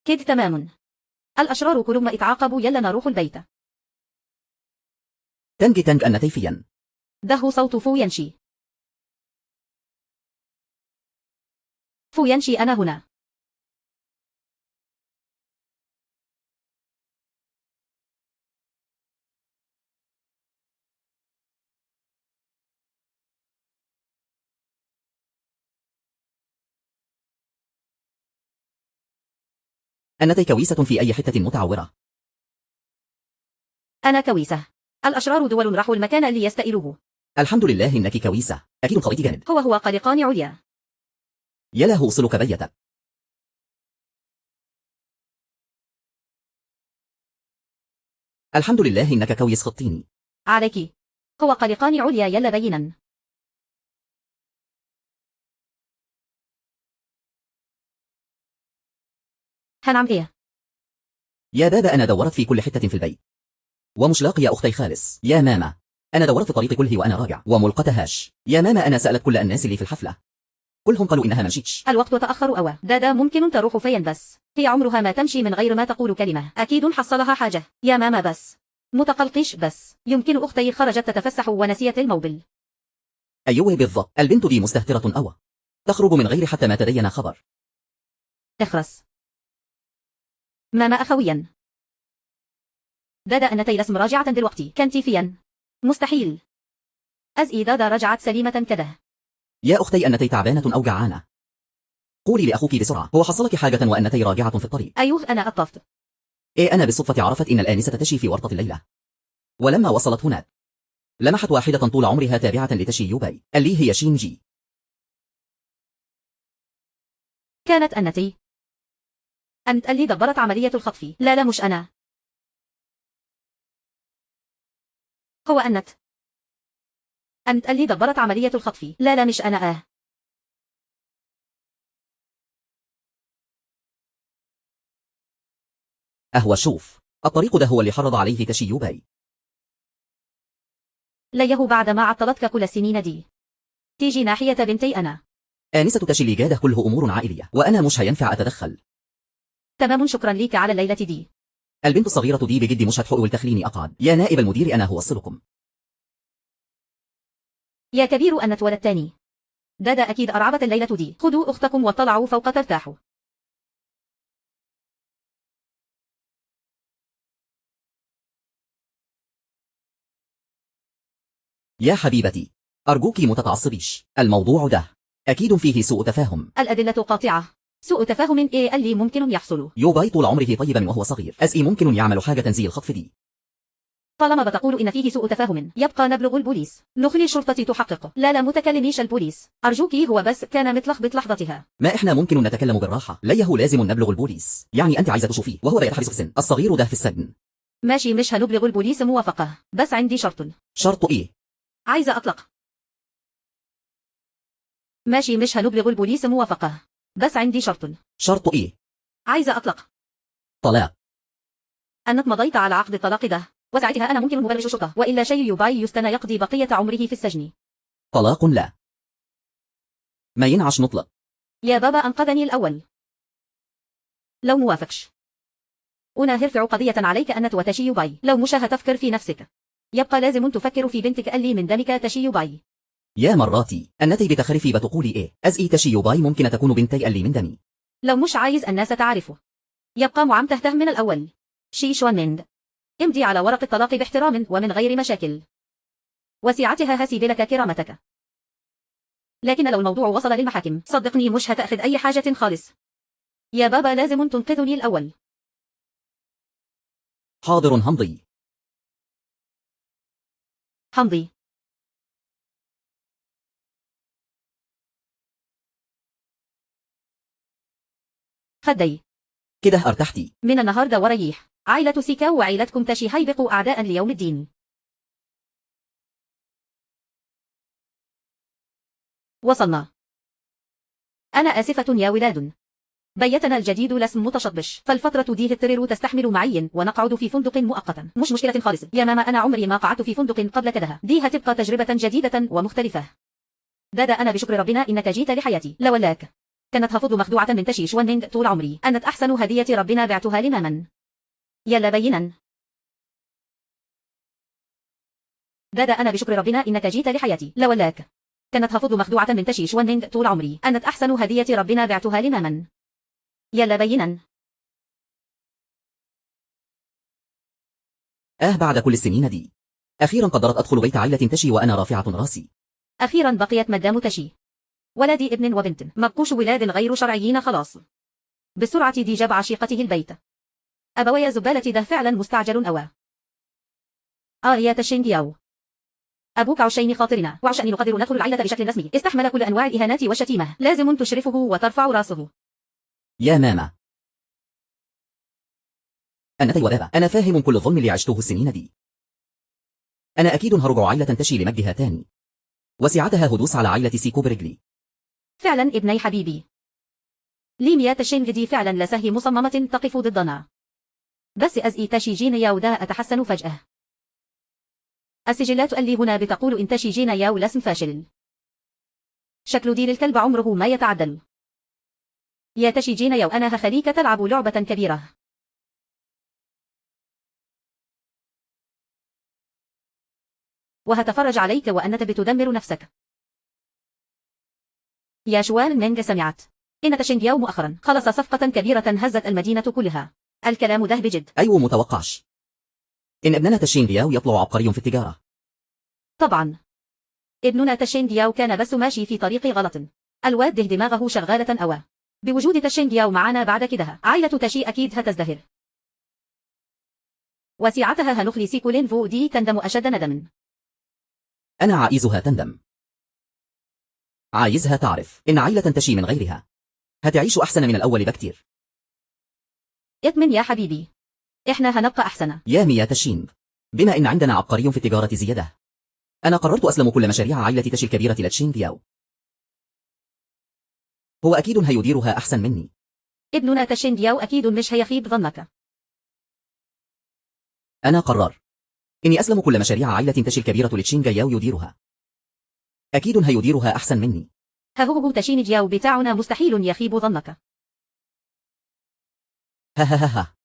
كده تمام. الأشرار كلهم اتعاقبوا، يلا نروح البيت. تنج أن تيفيا. ده صوت فوينشي. فوينشي، أنا هنا. أنتي كويسة في أي حتة متعورة؟ أنا كويسة. الأشرار دول راحوا المكان اللي يستئلوه. الحمد لله إنك كويسة، أكيد خليتي جامد. هو قلقان عليا. يلا هوصلك بيتك. الحمد لله إنك كويس، خطيني عليكي. هو قلقان عليا، يلا بينا. هنعم إيه؟ يا بابا، أنا دورت في كل حتة في البيت ومش لاقي يا أختي خالص. يا ماما، أنا دورت في الطريق كله وأنا راجع وملقتهاش. يا ماما، أنا سألت كل الناس اللي في الحفلة، كلهم قالوا إنها مشيتش. الوقت تأخر أوى. دادا ممكن تروح فين؟ بس هي عمرها ما تمشي من غير ما تقول كلمة. أكيد حصلها حاجة. يا ماما بس متقلقش، بس يمكن أختي خرجت تتفسح ونسيت الموبل. أيوه بالضبط، البنت دي مستهترة أوى، تخرج من غير حتى ما تدين خبر. اخرس ماما أخويا. دادا أنتي لسم راجعة دلوقتي، كنتي فين؟ مستحيل. أزئي دادا رجعت سليمة كده. يا أختي، أنتي تعبانة أو جعانة؟ قولي لأخوك بسرعة، هو حصلك حاجة وأنتي راجعة في الطريق؟ أيوه، أنا أطفت. إيه، أنا بالصدفة عرفت إن الآنسة تشي في ورطة الليلة، ولما وصلت هناك لمحت واحدة طول عمرها تابعة لتشي يوباي اللي هي شينجي. كانت أنت اللي دبرت عملية الخطف. لا مش أنا. هو أنت اللي دبرت عملية الخطف. لا مش أنا. أهو شوف، الطريق ده هو اللي حرض عليه تشي يوباي. ليه بعد ما عطلتك كل السنين دي تيجي ناحية بنتي أنا؟ آنسة تشي اللي جاده كله أمور عائلية، وأنا مش هينفع أتدخل. تمام، شكرا ليك على الليلة دي. البنت الصغيرة دي بجد مش هتحق والتخليني أقعد. يا نائب المدير، أنا هوصلكم. يا كبير، أنا اتولدتني. دادا أكيد أرعبت الليلة دي. خذوا أختكم واطلعوا فوق ترتاحوا. يا حبيبتي، أرجوكي متتعصبيش، الموضوع ده أكيد فيه سوء تفاهم. الأدلة قاطعة. سوء تفاهم إيه اللي ممكن يحصل؟ يوباي طول عمره طيبا وهو صغير، أزئي ممكن يعمل حاجة زي الخطف دي. طالما بتقول إن فيه سوء تفاهم، يبقى نبلغ البوليس. نخلي الشرطة تحقق. لا متكلميش البوليس أرجوكي، هو بس كان متلخبط لحظتها. ما إحنا ممكن نتكلم بالراحة، ليه لازم نبلغ البوليس؟ يعني أنت عايزة تشوفيه وهو يتحبس في السن، الصغير ده في السجن. ماشي، مش هنبلغ البوليس، موافقة، بس عندي شرط. شرط إيه؟ عايزة أطلق. ماشي، مش هنبلغ البوليس موافقة، بس عندي شرط. شرط إيه؟ عايزة أطلق. طلاق. أنك مضيت على عقد الطلاق ده، وساعتها أنا ممكن مبلغ الشرطة، وإلا شيء يوباي يستنى يقضي بقية عمره في السجن. طلاق لا. ما ينعش نطلق. يا بابا أنقذني الأول. لو موافقش أنا هرفع قضية عليك أن تواتشي يوباي. لو مش هتفكر في نفسك، يبقى لازم تفكر في بنتك اللي من دمك تشي يوباي. يا مراتي أنتي بتخرفي بتقولي إيه؟ أزئي تشي يوباي ممكن تكون بنتي اللي من دمي. لو مش عايز الناس تعرفه، يبقى معم تهته من الأول. شي شوان ميند، امضي على ورق الطلاق باحترام ومن غير مشاكل، وسعتها هسيب لك كرامتك. لكن لو الموضوع وصل للمحاكم، صدقني مش هتأخذ أي حاجة خالص. يا بابا لازم تنقذني الأول. حاضر همضي. همضي. خدي. كده ارتحتي. من النهاردة وريح، عائلة سيكا وعائلتكم تشي هيبقوا أعداء ليوم الدين. وصلنا. أنا آسفة يا ولاد. بيتنا الجديد لسم متشطبش، فالفترة دي هتضطر تستحمل معي ونقعد في فندق مؤقتا. مش مشكلة خالص يا ماما، أنا عمري ما قعدت في فندق قبل كده، دي هتبقى تجربة جديدة ومختلفة. دادا أنا بشكر ربنا إنك جيت لحياتي، لولاك كانت هفض مخدوعة من تشي شوان ميند طول عمري. أنت أحسن هدية ربنا بعتها لماما. يلا بينا. دادا أنا بشكر ربنا إنك جيت لحياتي، لولاك كانت هفض مخدوعة من تشي شوان ميند طول عمري. أنت أحسن هدية ربنا بعتها لماما. يلا بينا. بعد كل السنين دي أخيرا قدرت أدخل بيت عائلة تشي وأنا رافعة راسي. أخيرا بقيت مدام تشي. ولدي ابن وبنت، مبقوش ولاد غير شرعيين خلاص. بسرعة دي جاب عشيقته البيت. أبويا زبالتي ده فعلا مستعجل أوى. يا تشينجياو، أبوك عشين خاطرنا، وعشان نقدر ندخل العائلة بشكل رسمي، استحمل كل أنواع الإهانات والشتيمة، لازم تشرفه وترفع راسه. يا ماما، أنتي وبابا، أنا فاهم كل الظلم اللي عشته السنين دي. أنا أكيد هرجع عائلة تشي لمجدها تاني، وسعتها هدوس على عائلة سيكو برجلي. فعلا ابني حبيبي. ليميا تشينج دي فعلا لسه مصممة تقف ضدنا، بس أزئي تشي جين ياو ده أتحسن فجأة. السجلات اللي هنا بتقول إن تشي جين ياو لسم فاشل. شكل ديل الكلب عمره ما يتعدل. يا تشي جين ياو أنا هخليك تلعب لعبة كبيرة. وهتفرج عليك وأنت بتدمر نفسك. يا شوان مينغ سمعت إن تشينجياو مؤخرا خلص صفقة كبيرة هزت المدينة كلها. الكلام ده بجد؟ أيوة متوقعش إن ابننا تشينجياو يطلع عبقري في التجارة. طبعا ابننا تشينجياو كان بس ماشي في طريق غلط. الواد ده دماغه شغالة أوى. بوجود تشينجياو معانا بعد كده عائلة تشي أكيد هتزدهر، وسعتها هنخلي سيكو لينفو دي تندم أشد ندم. أنا عايزها تندم، عايزها تعرف إن عائلة تشي من غيرها هتعيش أحسن من الأول بكتير. اطمن يا حبيبي، إحنا هنبقى أحسن. يا ميا تشينغ، بما إن عندنا عبقري في التجارة زيادة، أنا قررت أسلم كل مشاريع عائلة تشي الكبيرة لتشينغياو. هو أكيد هيديرها أحسن مني. ابننا تشينجياو أكيد مش هيخيب ظنك. أنا قرر إني أسلم كل مشاريع عائلة تشي الكبيرة لتشينغياو يديرها. أكيد هيديرها أحسن مني. هو تشينجياو بتاعنا مستحيل يخيب ظنك. ها ها ها ها.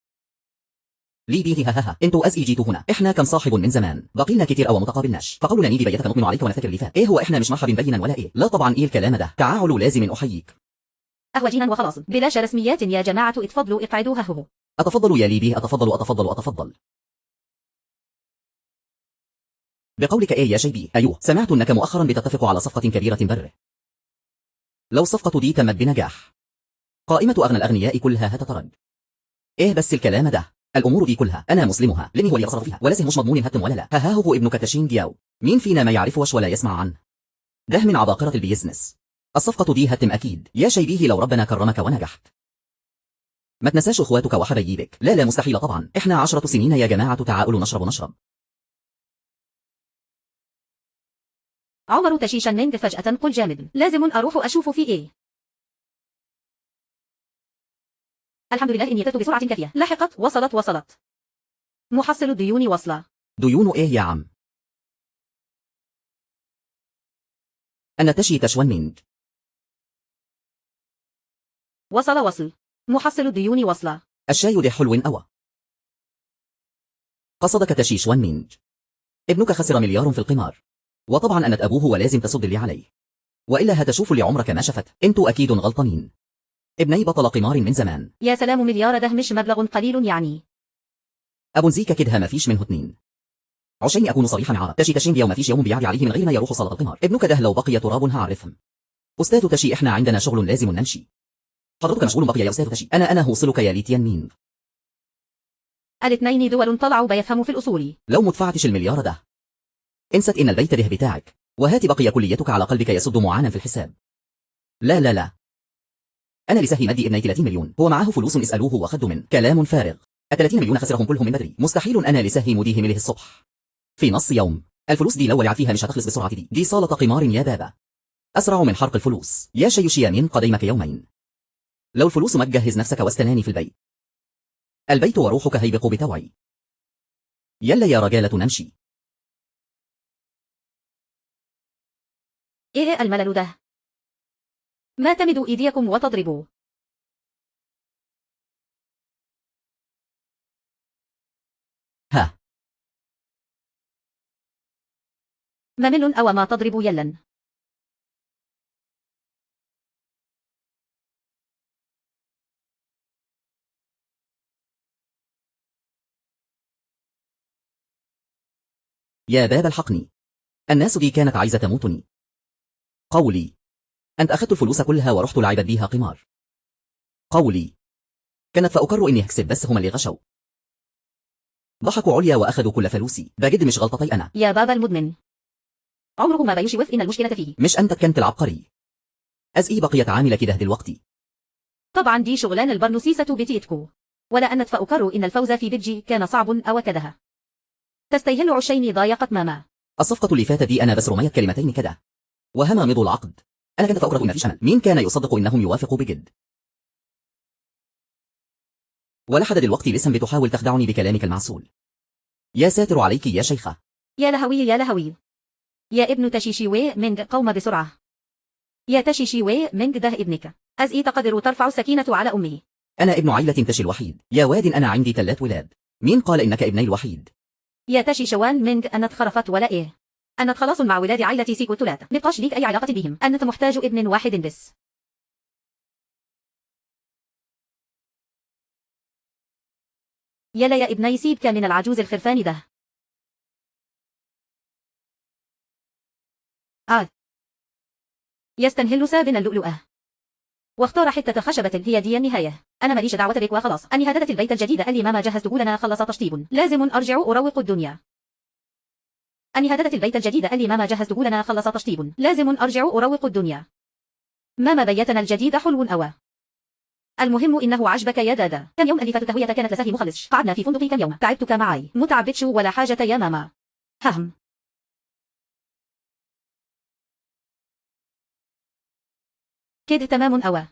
لي بيه ها ها ها. انتوا أزئي جيتوا هنا، إحنا كان صاحب من زمان، بقينا كتير أو متقابلناش، فقولوا نيجي بيتك نطمن عليك ونفتكر اللي فات. إيه هو إحنا مش مرحبين بينا ولا إيه؟ لا طبعا، إيه الكلام ده؟ تعالوا لازم أحييك. جينا وخلاص، بلاش رسميات يا جماعة، اتفضلوا اقعدوا. ههو أتفضلوا يا لي بيه، أتفضلوا أتفضلوا أتفضل. بقولك إيه يا شيبي؟ أيوه، سمعت أنك مؤخرا بتتفق على صفقة كبيرة بره. لو الصفقة دي تمت بنجاح، قائمة أغنى الأغنياء كلها هتترج. إيه بس الكلام ده؟ الأمور دي كلها أنا مسلمها، لاني هو اللي أصرف فيها، ولازم مش مضمون هتم ولا لا. ها هو ابنك تشينجياو، مين فينا ما يعرفوش ولا يسمع عنه؟ ده من عباقرة البيزنس. الصفقة دي هتم أكيد يا شيبيه لو ربنا كرمك ونجحت. ما تنساش أخواتك وحبايبك. لا لا مستحيل طبعا، إحنا 10 سنين يا جماعة، تعالوا نشرب. عمر تشيشان مينغ فجأة قل جامد. لازم أروح أشوف في إيه. الحمد لله إني أتت بسرعة كافية. لحقت. وصلت. محصل الديون وصل. ديون إيه يا عم؟ أنا تشي تشوان مينغ. وصل. محصل الديون وصل. الشاي ده حلو أوى. قصدك تشي شوان مينغ. ابنك خسر مليار في القمار. وطبعا أنت أبوه ولازم تسد اللي عليه. وإلا هتشوف لعمرك ما شفت. انتوا أكيد غلطانين. ابني بطل قمار من زمان. يا سلام، مليار ده مش مبلغ قليل يعني. أبو زيكا كدها ما فيش منه اتنين. عشان أكون صريحا عارف تشي تشين دي وما فيش يوم بيعدي عليه من غير ما يروح صالة القمار. ابنك ده لو بقي تراب هعرفهم. أستاذ تشي إحنا عندنا شغل لازم نمشي. حضرتك مشغول بقي يا أستاذ تشي. أنا هوصلك يا ليتيان مينغ. الاثنين دول طلعوا بيفهموا في الأصول. لو مدفعتش المليار ده انست إن البيت ده بتاعك. وهات بقي كليتك على قلبك يسد معانا في الحساب. لا أنا لسهي مدي ابني 30 مليون. هو معاه فلوس اسألوه وأخذوا من كلام فارغ. 30 مليون خسرهم كلهم من بدري. مستحيل أنا لسهي مديه مله الصبح في نص يوم. الفلوس دي لو ولعت فيها مش هتخلص بسرعة. دي صالة قمار يا بابا. أسرع من حرق الفلوس. يا شيوشيا من قديمك يومين. لو الفلوس ما تجهز نفسك واستناني في البيت وروحك هيبق بتوعي. يلا يا رجالة نمشي. إيه الملل ده؟ ما تمدوا إيديكم وتضربوا. ها ممل أو ما تضربوا يلا. يا بابا الحقني. الناس دي كانت عايزة تموتني. قولي. أنت أخذت الفلوس كلها ورحت لعبت بيها قمار. قولي. كانت فأكر إني هكسب بس هم اللي غشوا. ضحكوا عليا وأخذوا كل فلوسي. بجد مش غلطتي أنا. يا بابا المدمن، عمره ما بيشوف إن المشكلة فيه. مش أنت كنت العبقري. أزئي بقيت عاملة كده دلوقتي. طبعا دي شغلان البرنسيسة بتيتكو. ولا أن فأكر إن الفوز في بيجي كان صعب أو كدها. تستيهل عشيني ضايقت ماما. الصفقة اللي فاتت دي أنا بس رميت كلمتين كده وهما مضوا العقد. أنا كنت فأكره إن فيش أمل. مين كان يصدق إنهم يوافقوا بجد؟ ولحد دلوقتي لسه بتحاول تخدعني بكلامك المعسول. يا ساتر عليك يا شيخة. يا لهوي. يا ابن تشيشيوي مينغ قوم بسرعة. يا تشيشيوي مينغ ده ابنك. أزئي تقدر ترفع السكينة على أمي. أنا ابن عيلة تشي الوحيد. يا واد أنا عندي 3 ولاد. مين قال إنك ابني الوحيد؟ يا تشي شوان مينغ أنا اتخرفت ولا إيه؟ أنا خلاص مع ولاد عائلتي سيكو الثلاثة. نبقاش ليك أي علاقة بهم. أنت محتاج ابن واحد بس. يلا يا ابني سيبك من العجوز الخرفان ده. يستنهل سابن اللؤلؤة. واختار حتة خشبة هي دي النهاية. أنا ماليش دعوة بك وخلاص. أني هددت البيت الجديد اللي ماما جهزته لنا خلص تشطيب. لازم أرجع أروق الدنيا. أني هددت البيت الجديد اللي ماما جهزته لنا خلص تشطيب. لازم أرجع أروق الدنيا. ماما بيتنا الجديد حلو أوى. المهم إنه عجبك يا دادا. كم يوم اللي فاتوا التهوية كانت لسهي مخلص. قعدنا في فندق كم يوم. تعبتك معي. متعبتش ولا حاجة يا ماما. ههم. كده تمام أوى.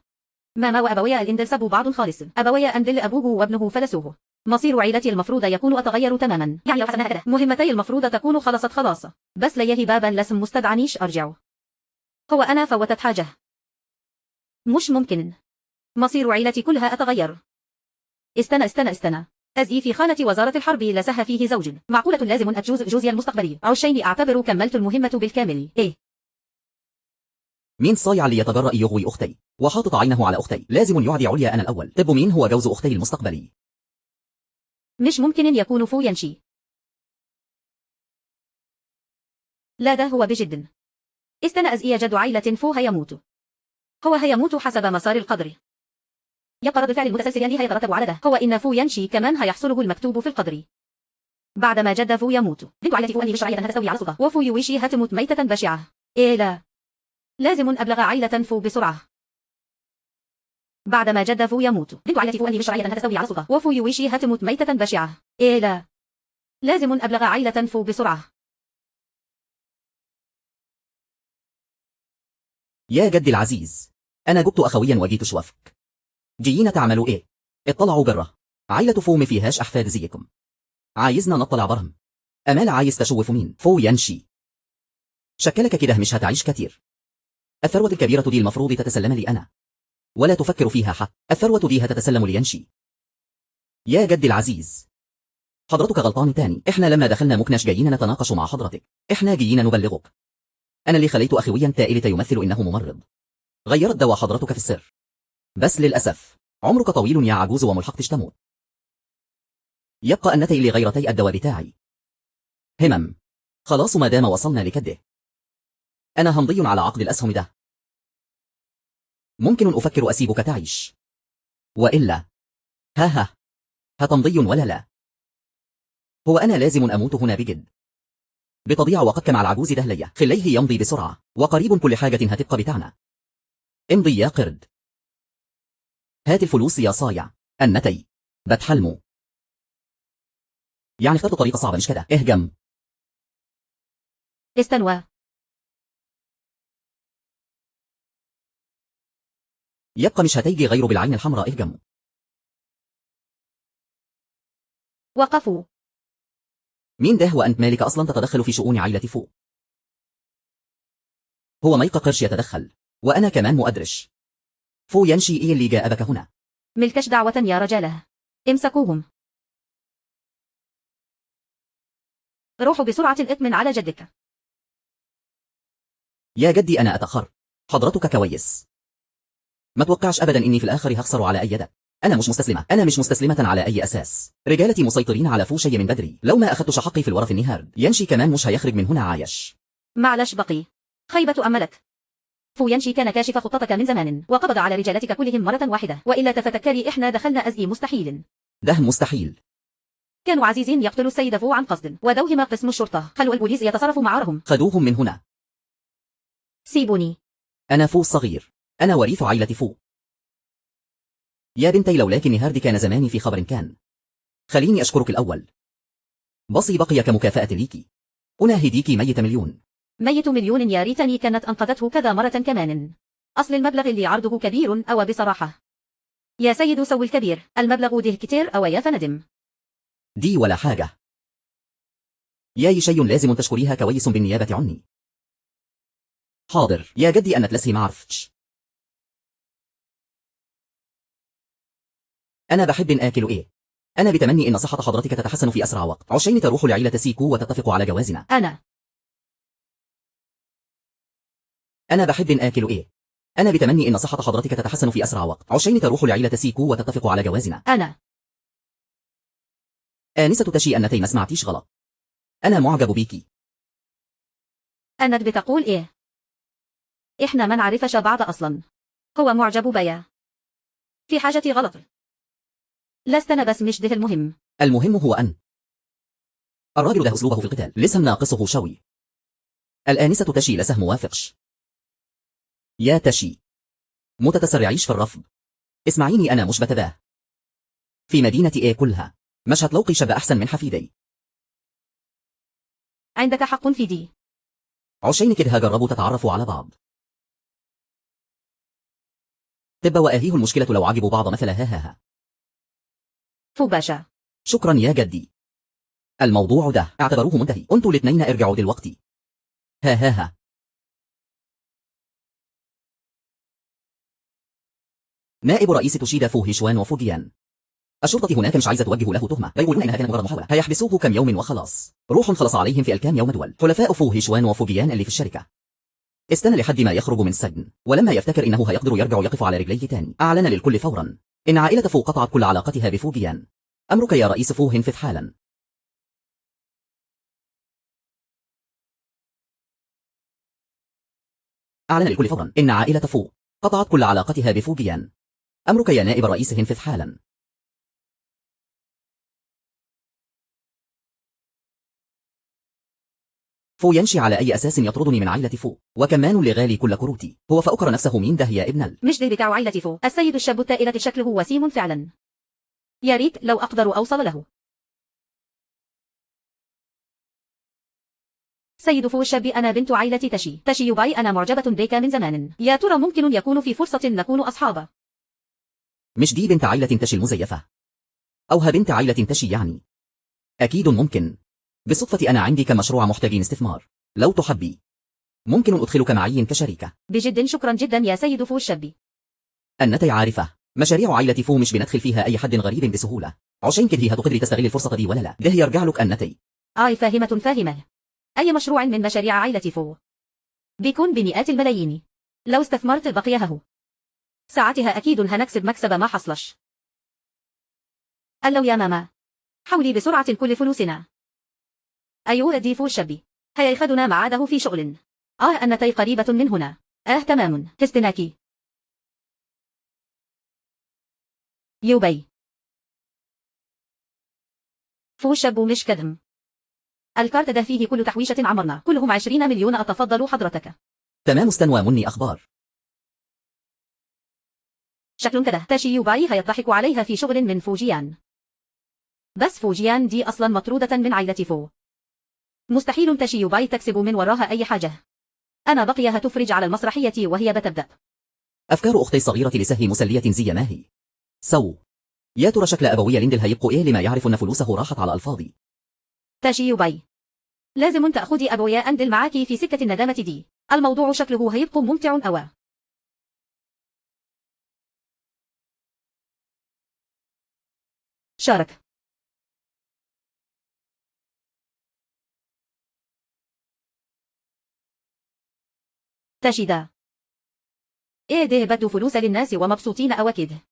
ماما وأبويا الإندل سبوا بعض خالص. أبويا أندل أبوه وابنه فلسوه. مصير عيلتي المفروض يكون أتغير تماما. يعني لو حسنها كده مهمتي المفروض تكون خلصت خلاص. بس ليه بابا لسم مستدعنيش أرجع. هو أنا فوتت حاجة. مش ممكن. مصير عيلتي كلها أتغير. استنى. أزئي في خانة وزارة الحرب لسه فيه زوج. معقولة لازم أتجوز جوزي المستقبلي. عشيني أعتبر كملت المهمة بالكامل. إيه؟ مين صايع اللي يتجرأ يغوي أختي وحاطط عينه على أختي؟ لازم يعدي عليا أنا الأول. طب مين هو جوز أختي المستقبلي؟ مش ممكن يكون فو ينشي. لا ده هو بجد. استنى أزئي جد عيلة فو هيموت. هو هيموت حسب مسار القدر. يبقى رد فعل المتسلسل اللي هيترتب على ده هو إن فو ينشي كمان هيحصله المكتوب في القدر. بعدما جد فو يموت بنت عائلة فو اللي مش رعية هتستوي على السلطة وفو يويشي هتموت ميتة بشعة. إيه لا. لازم أبلغ عائلة فو بسرعة. بعدما جد فو يموت بنت عائلة فو اللي مش رعية هتستوي على السلطة وفو يويشي هتموت ميتة بشعة. إيه لا. لازم أبلغ عائلة فو بسرعة. يا جدي العزيز، أنا جبت أخويا وجيت شوفك. جينا تعملوا إيه؟ اطلعوا برا. عيلة فو ما فيهاش أحفاد زيكم. عايزنا نطلع برهم. أمال عايز تشوف مين؟ فو ينشي. شكلك كده مش هتعيش كتير. الثروة الكبيرة دي المفروض تتسلم لي أنا، ولا تفكر فيها حق. الثروة دي هتتسلم لينشي. يا جدي العزيز، حضرتك غلطان تاني. احنا لما دخلنا مكناش جايين نتناقش مع حضرتك، احنا جايين نبلغك. انا اللي خليت اخويا تائلة يمثل انه ممرض. غيرت دواء حضرتك في السر، بس للأسف عمرك طويل يا عجوز وملحقتش تموت. يبقى أنتي اللي غيرتي الدواء بتاعي. همم، خلاص ما دام وصلنا لكده، أنا همضي على عقد الأسهم ده. ممكن أفكر أسيبك تعيش، وإلا ها هتمضي ولا لا؟ هو أنا لازم أموت هنا بجد؟ بتضيع وقتك مع العجوز ده ليا. خليه يمضي بسرعة، وقريب كل حاجة هتبقى بتاعنا. امضي يا قرد. هات الفلوس يا صايع. النتي بتحلموا. يعني اخترت طريقة صعبة مش كده؟ اهجم. استنوا. يبقى مش هتيجي غير بالعين الحمراء. اهجموا. وقفوا. مين ده وأنت مالك أصلا تتدخل في شؤون عائلة فو؟ هو ميق قرش يتدخل، وأنا كمان مؤدرش. فو ينشي إيه اللي جاء بك هنا؟ ملكش دعوة يا رجاله، امسكوهم. روحوا بسرعة اطمن على جدك. يا جدي أنا أتأخر. حضرتك كويس. ما توقعش أبدا إني في الآخر هخسر على أي يد. أنا مش مستسلمة. أنا مش مستسلمة على أي أساس. رجالتي مسيطرين على فو شيء من بدري. لو ما أخدتش حقي في الورث النهارد، ينشي كمان مش هيخرج من هنا عايش. معلش بقي. خيبة أملك. فو ينشي كان كاشف خطتك من زمان، وقبض على رجالتك كلهم مرة واحدة، وإلا تفتكري إحنا دخلنا أزئي مستحيل. ده مستحيل. كانوا عزيزين يقتلوا السيد فو عن قصد، ودوهم قسم الشرطة. خلوا البوليس يتصرفوا معهم. خدوهم من هنا. سيبوني. أنا فو الصغير. أنا وريث عائلة فو. يا بنتي لولاك النهارد كان زماني في خبر كان. خليني أشكرك الأول. بصي بقي كمكافأة ليكي. أناهديكي 100 مليون. 100 مليون؟ يا ريتني كانت أنقذته كذا مرة كمان. أصل المبلغ اللي عرضه كبير أو بصراحة. يا سيد سوي الكبير، المبلغ ده كتير أو يا فندم. دي ولا حاجة. يا شيء لازم تشكريها كويس بالنيابة عني. حاضر يا جدي. أنا تلسي ما عرفتش. أنا بحب آكل إيه. أنا بتمني إن صحة حضرتك تتحسن في أسرع وقت. عشان تروح لعيلة سيكو وتتفقوا على جوازنا. أنا بحب آكل إيه. أنا بتمني إن صحة حضرتك تتحسن في أسرع وقت. عشان تروح لعيلة سيكو وتتفقوا على جوازنا. آنسة تشي أنتي ما سمعتيش غلط. أنا معجب بيكي. أنت بتقول إيه؟ إحنا ما نعرفش بعض أصلا. هو معجب بيا. في حاجة غلط. لست أنا بس مش ده المهم. المهم هو أن الراجل ده أسلوبه في القتال لسه ناقصه شوي. الآنسة تشي لسه موافقش. يا تشي، متتسرعيش في الرفض. اسمعيني أنا مش بتباه. في مدينة إيه كلها مش هتلاقي شاب أحسن من حفيدي. عندك حق في دي. عشان كده جربوا تتعرفوا على بعض. تبقى وأهيه المشكلة لو عجبوا بعض مثل ها. فو باشا. شكرا يا جدي. الموضوع ده اعتبروه منتهي. انتوا الاثنين ارجعوا دلوقتي. ها. نائب رئيس توشيدا فو هيشوان وفوجيان. الشرطة هناك مش عايزة توجه له تهمة. لا يقولون إنها كانت مجرد محاولة. هيحبسوه كم يوم وخلاص. روح خلص عليهم في الكام يوم دول. حلفاء فو هيشوان وفوجيان اللي في الشركة. استنى لحد ما يخرج من السجن، ولما يفتكر إنه هيقدر يرجع يقف على رجليه تاني، أعلن للكل فورا إن عائلة فو قطعت كل علاقتها بفوجيان. أمرك يا رئيس فو هنفذ حالا. أعلن للكل فورا إن عائلة فو قطعت كل علاقتها بفوجيان. أمرك يا نائب رئيس هنفذ حالا. فو ينشي على أي أساس يطردني من عائلة فو، وكمان لغالي كل كروتي. هو فأكر نفسه مين ده يا ابن مش ده بتاع عائلة فو. السيد الشاب التائلة شكله وسيم فعلا. يا ريت لو أقدر أوصل له. سيد فو الشاب، أنا بنت عائلة تشي يوباي، أنا معجبة بك من زمان. يا ترى ممكن يكون في فرصة نكون أصحاب؟ مش دي بنت عائلة تشي المزيفة؟ أوها بنت عائلة تشي يعني؟ أكيد ممكن. بالصدفة أنا عندي كمشروع محتاجين استثمار، لو تحبي ممكن أدخلك معي كشريكة. بجد شكرا جدا يا سيد فو الشاب. أنتي عارفة مشاريع عائلة فو مش بندخل فيها أي حد غريب بسهولة، عشان كده هتقدري تستغل الفرصة دي ولا لا؟ ده يرجع لك أنتي. فاهمة. أي مشروع من مشاريع عائلة فو بيكون بمئات الملايين، لو استثمرت بقيه ساعتها أكيد هنكسب مكسب ما حصلش. ألو يا ماما، حولي بسرعة كل فلوسنا. أيوه دي فو الشاب، هيا يخدنا معاده في شغل. أنتي قريبة من هنا. تمام، هستناكي. يوبي فو الشاب مش كدم. الكارت ده فيه كل تحويشة عمرنا، كلهم 20 مليون. أتفضل حضرتك. تمام استنوى مني أخبار. شكل كده تاشي يوباي هيضحك عليها في شغل من فوجيان. بس فوجيان دي أصلا مطرودة من عائلة فو، مستحيل تاشي يوباي تكسب من وراها أي حاجة. أنا بقيها تفرج على المسرحية وهي بتبدأ. أفكار أختي الصغيرة لسهي مسلية زي ما هي. يا ترى شكل أبوي ليندل هيبقوا إيه لما يعرف أن فلوسه راحت على الفاضي؟ تاشي يوباي، لازم تأخذي أبويا أندل معاكي في سكة الندامة دي، الموضوع شكله هيبقى ممتع أوي. شارك تاشيدا. إيه ده بدو فلوس للناس ومبسوطين أوي كده.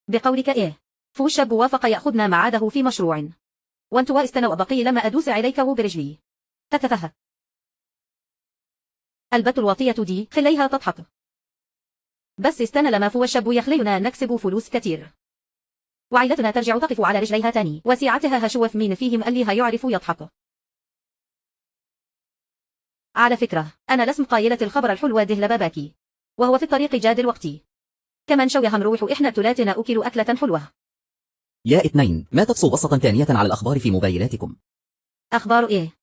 بقولك إيه، فو الشاب وافق يأخذنا معاده في مشروع، وانتوا استنوا بقي لما أدوس عليك برجلي. تتفه البت الواطية دي خليها تضحك. بس استنى لما فو الشاب يخلينا نكسب فلوس كتير، وعائلتنا ترجع تقف على رجليها تاني، وسيعتها هشوف مين فيهم اللي هيعرف يضحك. على فكرة أنا لسم قايلة الخبر الحلوة ده لباباكي، وهو في الطريق جاد الوقت. كمان شوية هنروح إحنا التلاتنا أكل أكلة حلوة. يا اثنين، ما تبصوا بصة ثانية على الأخبار في موبايلاتكم. أخبار إيه؟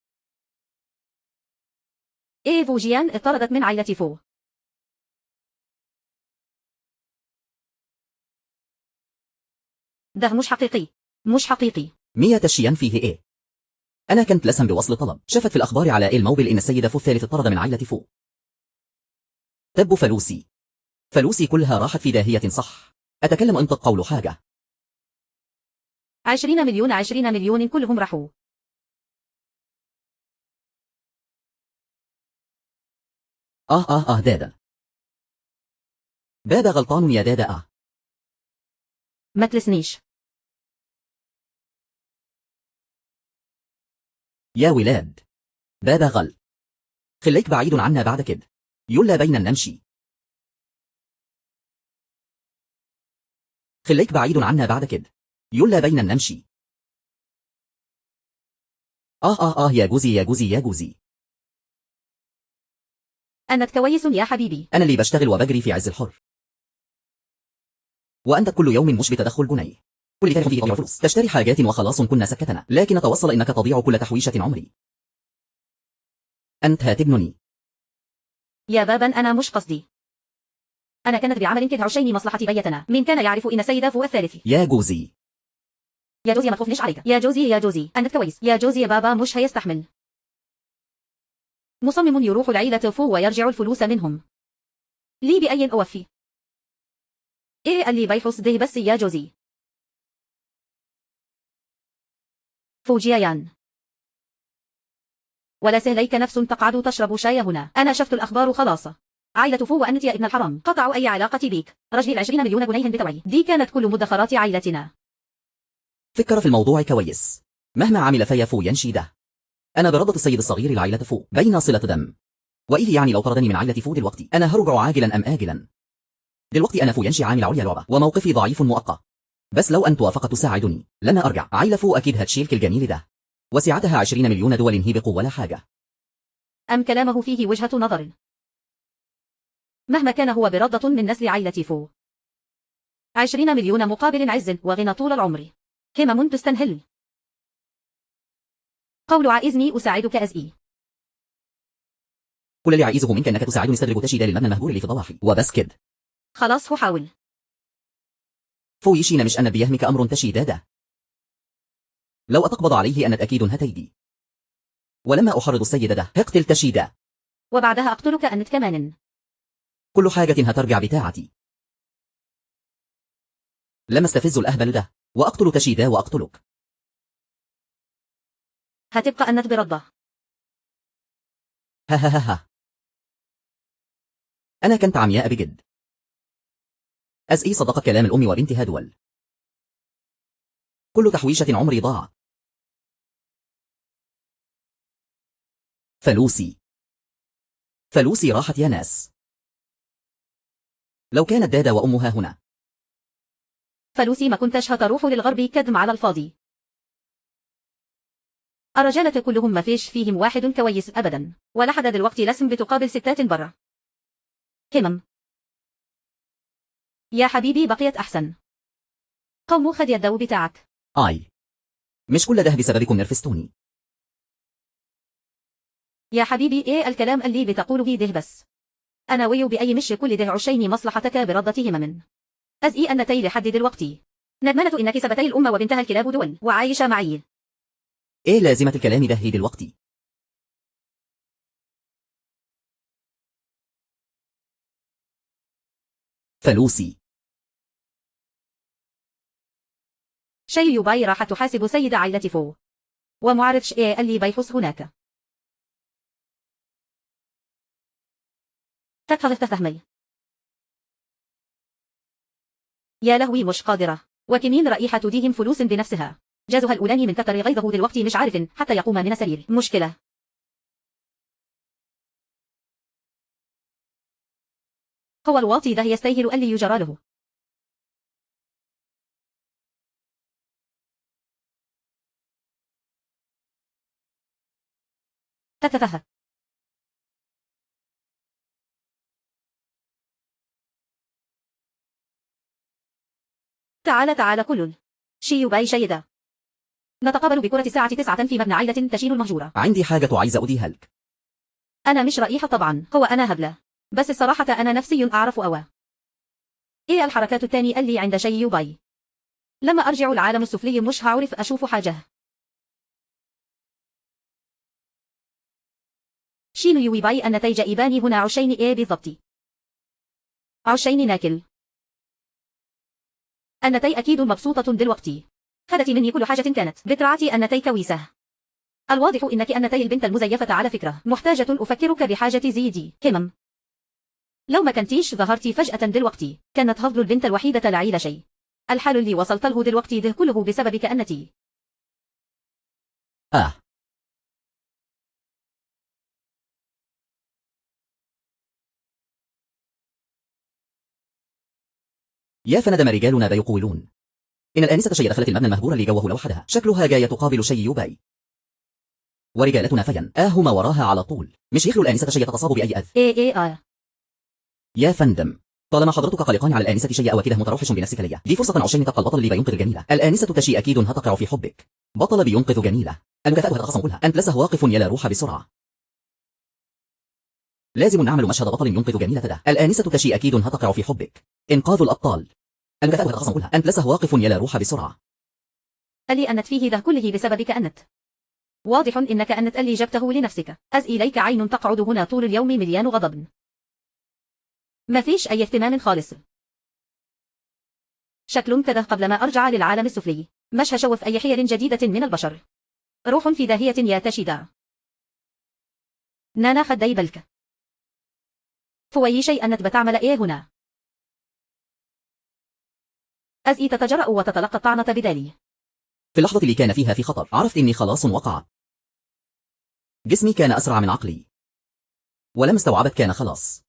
فوجيان اطردت من عائلة فو. ده مش حقيقي. مية تشيان فيه إيه؟ أنا كنت لسم بوصل طلب، شفت في الأخبار على الموبل إن السيد فو الثالث اطرد من عائلة فو. تب فلوسي كلها راحت في داهية، صح؟ أتكلم أنطق قول حاجة. 20 مليون 20 مليون كلهم راحوا. دادا. بابا غلطان يا دادا. ما تلسنيش يا ولاد، بابا غل. خليك بعيد عنا بعد كده، يلا بينا نمشي. خليك بعيد عنا بعد كده، يلا بينا نمشي. يا جوزي. أنت كويس يا حبيبي. أنا اللي بشتغل وبجري في عز الحر، وأنت كل يوم مش بتدخل جنيه. كل تاريخ فيه تضيع فلوس، تشتري حاجات وخلاص كنا سكتنا، لكن توصل إنك تضيع كل تحويشة عمري. أنت هتجنني يا بابا، أنا مش قصدي. أنا كانت بعمل كده عشان مصلحة بيتنا. مين كان يعرف إن سيدة فو الثالث؟ يا جوزي ما تخافنيش عليك. يا جوزي أنت كويس. يا جوزي بابا مش هيستحمل. مصمم يروح العيلة فو ويرجع الفلوس منهم لي بأي أوفي. اللي بيحص ده بس يا جوزي. فوجيان، ولا سهليك نفس تقعد تشرب شاي هنا. أنا شفت الأخبار خلاص. عائلة فو وأنت يا ابن الحرام قطعوا أي علاقة بيك. رجل 20 مليون جنيه بتوعي دي كانت كل مدخرات عائلتنا. فكر في الموضوع كويس، مهما عمل فيا فو ينشي ده. أنا برضة السيد الصغير العائلة فو بين صلة دم، وإيه يعني لو طردني من عائلة فو دلوقتي؟ أنا هرجع عاجلا أم آجلا؟ دلوقتي أنا فو ينشي عامل عليا لعبة، وموقفي ضعيف مؤقت، بس لو أنت وافقت تساعدني لما أرجع عائلة فو أكيد هتشيلك الجميل ده، وسعتها 20 مليون دول هي بقوة ولا حاجة. أم كلامه فيه وجهة نظر؟ مهما كان هو برضة من نسل عائلة فو. 20 مليون مقابل عز وغنى طول العمر. همم تستنهل. قول عائزني أساعدك أزئي. كل اللي عايزه منك أنك تساعدني استدرج تشييد للمبنى المهجور اللي في ضواحي وبس كده. خلاص حاول. فويشينا مش أن بيهمك أمر تشيداده. لو أتقبض عليه أنت أكيد هتيدي. ولما أحرض السيدة ده اقتل تشيدا. وبعدها أقتلك أنت كمان. كل حاجة هترجع بتاعتي. لما استفز الأهبل ده وأقتل تشيدا وأقتلك. هتبقى أنت برضه. ها ها ها ها. أنا كنت عمياء بجد. أزئي صدقت كلام الأم وبنتها دول. كل تحويشة عمري ضاع. فلوسي راحت يا ناس. لو كانت دادا وأمها هنا. فلوسي ما كنتش هتروح للغرب كدم على الفاضي. الرجالة كلهم ما فيش فيهم واحد كويس أبدا، ولحد دلوقتي لسم بتقابل ستات برا. همم يا حبيبي بقيت أحسن. قوم خد يدو بتاعك. مش كل ده بسببكم نرفستوني. يا حبيبي إيه الكلام اللي بتقوله ده بس. أنا ويو بأي مش كل ده عشيني مصلحتك برضة همم. أزئي أنتي لحد دلوقتي ندمنت إنك سبتي الأم وبنتها الكلاب دول وعايشة معي. إيه لازمة الكلام ده دلوقتي؟ فلوسي. شي يوباي راح تحاسب سيد عائلة فو. ومعرفش إيه اللي بيحص هناك. تفهمي. يا لهوي مش قادرة. وكمين رائحة تديهم فلوس بنفسها. جازها الأولاني من كتر غيظه دلوقتي مش عارف حتى يقوم من السرير. مشكلة. هو الواطي ده يستاهل اللي يجرى له. تتفهم. تعال كل شيوباي شيدة. نتقابل بكرة الساعة 9 في مبنى عائلة تشيل المهجورة. عندي حاجة عايزة أوديها لك. أنا مش رئيحة طبعا. هو أنا هبلة. بس الصراحة أنا نفسي أعرف أوى. إيه الحركات التاني اللي عند شيوباي؟ لما أرجع العالم السفلي مش هعرف أشوف حاجة. شينو يويباي أن نتيجة إيباني هنا عشين إيه بالضبط؟ عشين ناكل. أنتي أكيد مبسوطة دلوقتي. خدت مني كل حاجة كانت بترعتي أنتي كويسة. الواضح إنك أنتي البنت المزيفة على فكرة. محتاجة أفكرك بحاجة زي دي. همم لو ما كنتيش ظهرتي فجأة دلوقتي كانت هفضل البنت الوحيدة لعيلة شيء. الحال اللي وصلت له دلوقتي ده كله بسببك أنتي. يا فندم رجالنا بيقولون إن الآنسة شي دخلت المبنى المهجور اللي جوه لوحدها. شكلها جاية تقابل شي يوباي. ورجالتنا فين؟ هما وراها على طول. مش يخلو الآنسة شي تتصاب بأي أذى. إيه. يا فندم طالما حضرتك قلقان على الآنسة شي أو كده متروحش بنفسك ليا. دي فرصة عشان تبقى البطل اللي بينقذ الجميلة. الآنسة تشي أكيد هتقع في حبك. بطل بينقذ جميلة. المكافأة هتخصم كلها. أنت لسه واقف يلا روح بسرعة. لازم نعمل مشهد بطل ينقذ جميلة ده. الآنسة تشي أكيد هتقع في حبك. إنقاذ الأبطال. المكافأة هتخصم كلها. أنت لسه واقف يلا روح بسرعة. اللي أنت فيه ده كله بسببك أنت. واضح إنك أنت اللي جبته لنفسك. إليك عين تقعد هنا طول اليوم مليان غضب. ما فيش أي اهتمام خالص. شكل كده قبل ما أرجع للعالم السفلي. مش هشوف أي حيل جديدة من البشر. روح في داهية يا تشيدا. نانا خدي بالك. فوي شيء أنت بتعمل إيه هنا؟ تتجرأ وتتلقى الطعنة بدالي. في اللحظة اللي كان فيها في خطر عرفت إني خلاص وقعت. جسمي كان أسرع من عقلي. ولما استوعبت كان خلاص.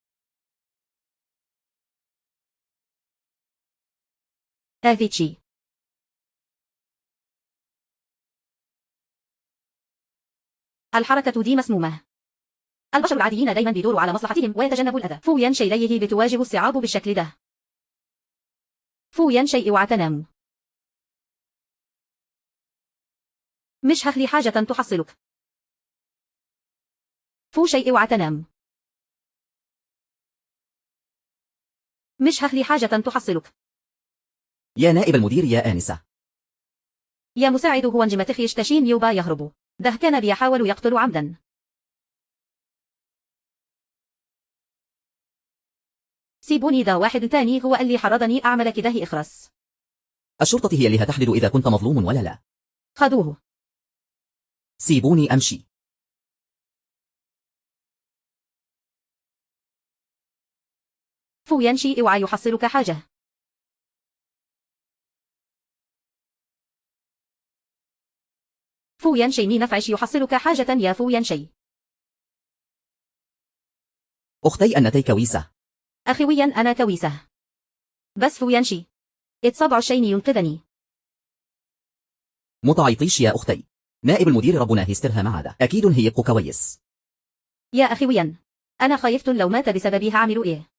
أفيتشي. الحركة دي مسمومة. البشر العاديين دايما بيدوروا على مصلحتهم ويتجنبوا الأذى. فويا شيء بتواجه الصعاب بالشكل ده. فويا شيء وعتنام. مش هخلي حاجة تحصلك. فو شيء اوعى تنام. مش هخلي حاجة تحصلك. يا نائب المدير يا آنسة. يا مساعد هو انجمتخ يشتشين يوبا يهرب. ده كان بيحاول يقتل عمدا. سيبوني، ده واحد تاني هو اللي حرضني أعمل كده. اخرس. الشرطة هي اللي هتحدد إذا كنت مظلوم ولا لا. خذوه. سيبوني أمشي. فو ينشي اوعى يحصلك حاجة. فو ينشي مي نفعش يحصلك حاجة يا فو ينشي. أختي أنتي كويسة. أخويا أنا كويسة. بس فو ينشي اتصبع الشين ينقذني. متعيطيش يا أختي. نائب المدير ربنا هيسترها معادة، أكيد هيبقى كويس. يا أخويا أنا خايفت لو مات بسببها عملوا إيه.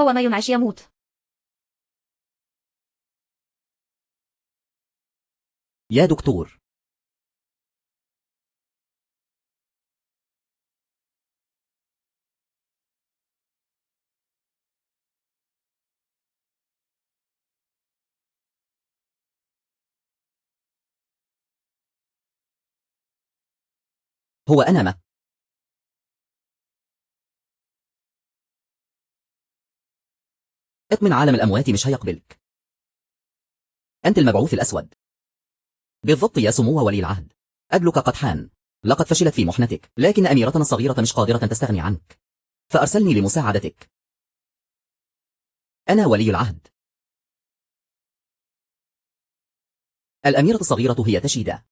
هو ما ينعش يموت. يا دكتور. هو أنا ما اطمن، عالم الأموات مش هيقبلك. أنت المبعوث الأسود. بالضبط يا سمو ولي العهد. أجلك قد حان. لقد فشلت في محنتك، لكن أميرتنا الصغيرة مش قادرة تستغني عنك، فأرسلني لمساعدتك. أنا ولي العهد. الأميرة الصغيرة هي تشيدا.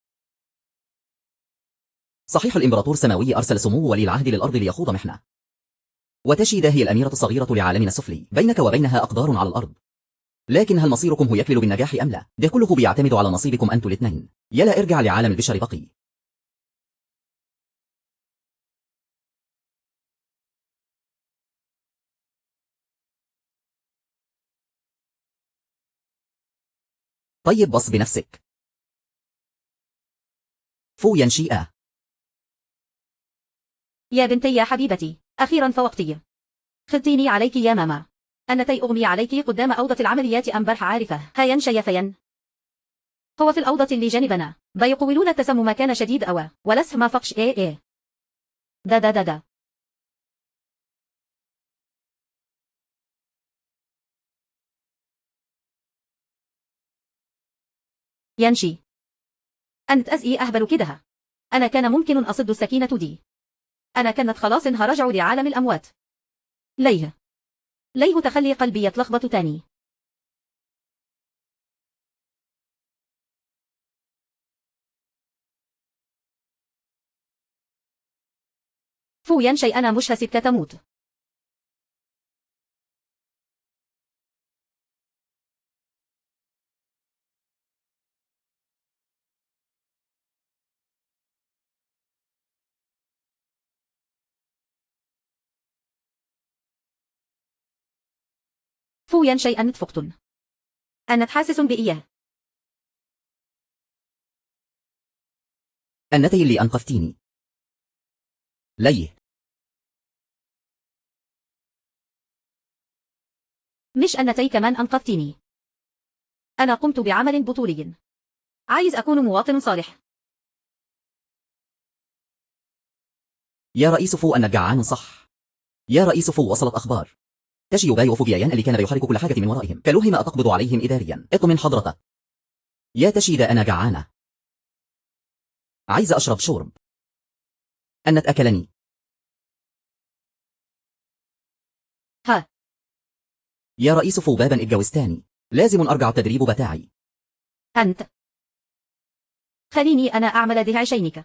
صحيح، الإمبراطور السماوي أرسل سمو ولي العهد للأرض ليخوض محنة، وتشيدا هي الأميرة الصغيرة لعالمنا السفلي. بينك وبينها أقدار على الأرض، لكن هل مصيركم هو يكمل بالنجاح أم لا؟ ده كله بيعتمد على نصيبكم أنتوا الاثنين. يلا ارجع لعالم البشر بقي. طيب بص بنفسك. فو ينشيئة. يا بنتي يا حبيبتي، أخيرا فوقتي. خذتيني عليك يا ماما. أنتي أغمي عليك قدام أوضة العمليات أم برح عارفة؟ هيا يا فين. هو في الأوضة اللي جانبنا. بيقولون التسمم كان شديد أوى ولس ما فقش إيه. دا. ينشي أنت أزئي أهبل كدها. أنا كان ممكن أصد السكينة دي. أنا كانت خلاص هرجع لعالم الأموات. ليه تخلي قلبي يتلخبط تاني. فو ينشي أنا مش هسيبك تموت. فو ينشي أنت فقتن. أنت حاسس بإياه. أنتي اللي أنقذتيني. ليه؟ مش أنتي كمان أنقذتيني. أنا قمت بعمل بطولي. عايز أكون مواطن صالح. يا رئيس فو أنك جعان صح. يا رئيس فو وصلت أخبار تشي يوباي وفوبيايان اللي كان بيحرك كل حاجة من ورائهم كلوه ما أتقبض عليهم إداريا. اطمن حضرتك يا تشيدا، أنا جعانة، عايزة أشرب شرب. أنت أكلني. ها. يا رئيس فو بابا اتجوزتاني، لازم أرجع التدريب بتاعي. أنت خليني أنا أعمل ده عشينك.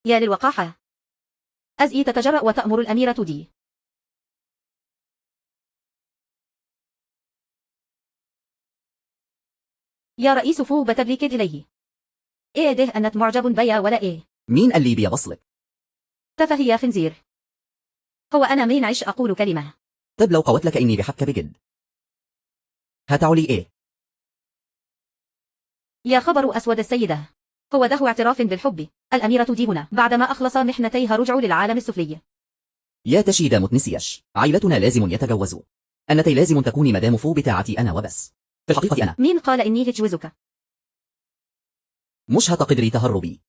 يا للوقاحة. أزئي تتجرأ وتأمر الأميرة دي. يا رئيس فو بتبليك إليه. إيه ده أنت معجب بيا ولا إيه؟ مين اللي بيبصلك؟ تفه يا خنزير. هو أنا مين عش أقول كلمة؟ طب لو قوت لك إني بحك بجد هتعولي إيه؟ يا خبر أسود السيدة. هو ده اعتراف بالحب. الأميرة دي هنا بعدما أخلص محنتيها رجعوا للعالم السفلي. يا تشيدا متنسياش، عائلتنا لازم يتجوزوا. أنتي لازم تكوني مدام فو بتاعتي أنا وبس. في الحقيقة أنا مين قال إني هتجوزك؟ مش هتقدري تهربي.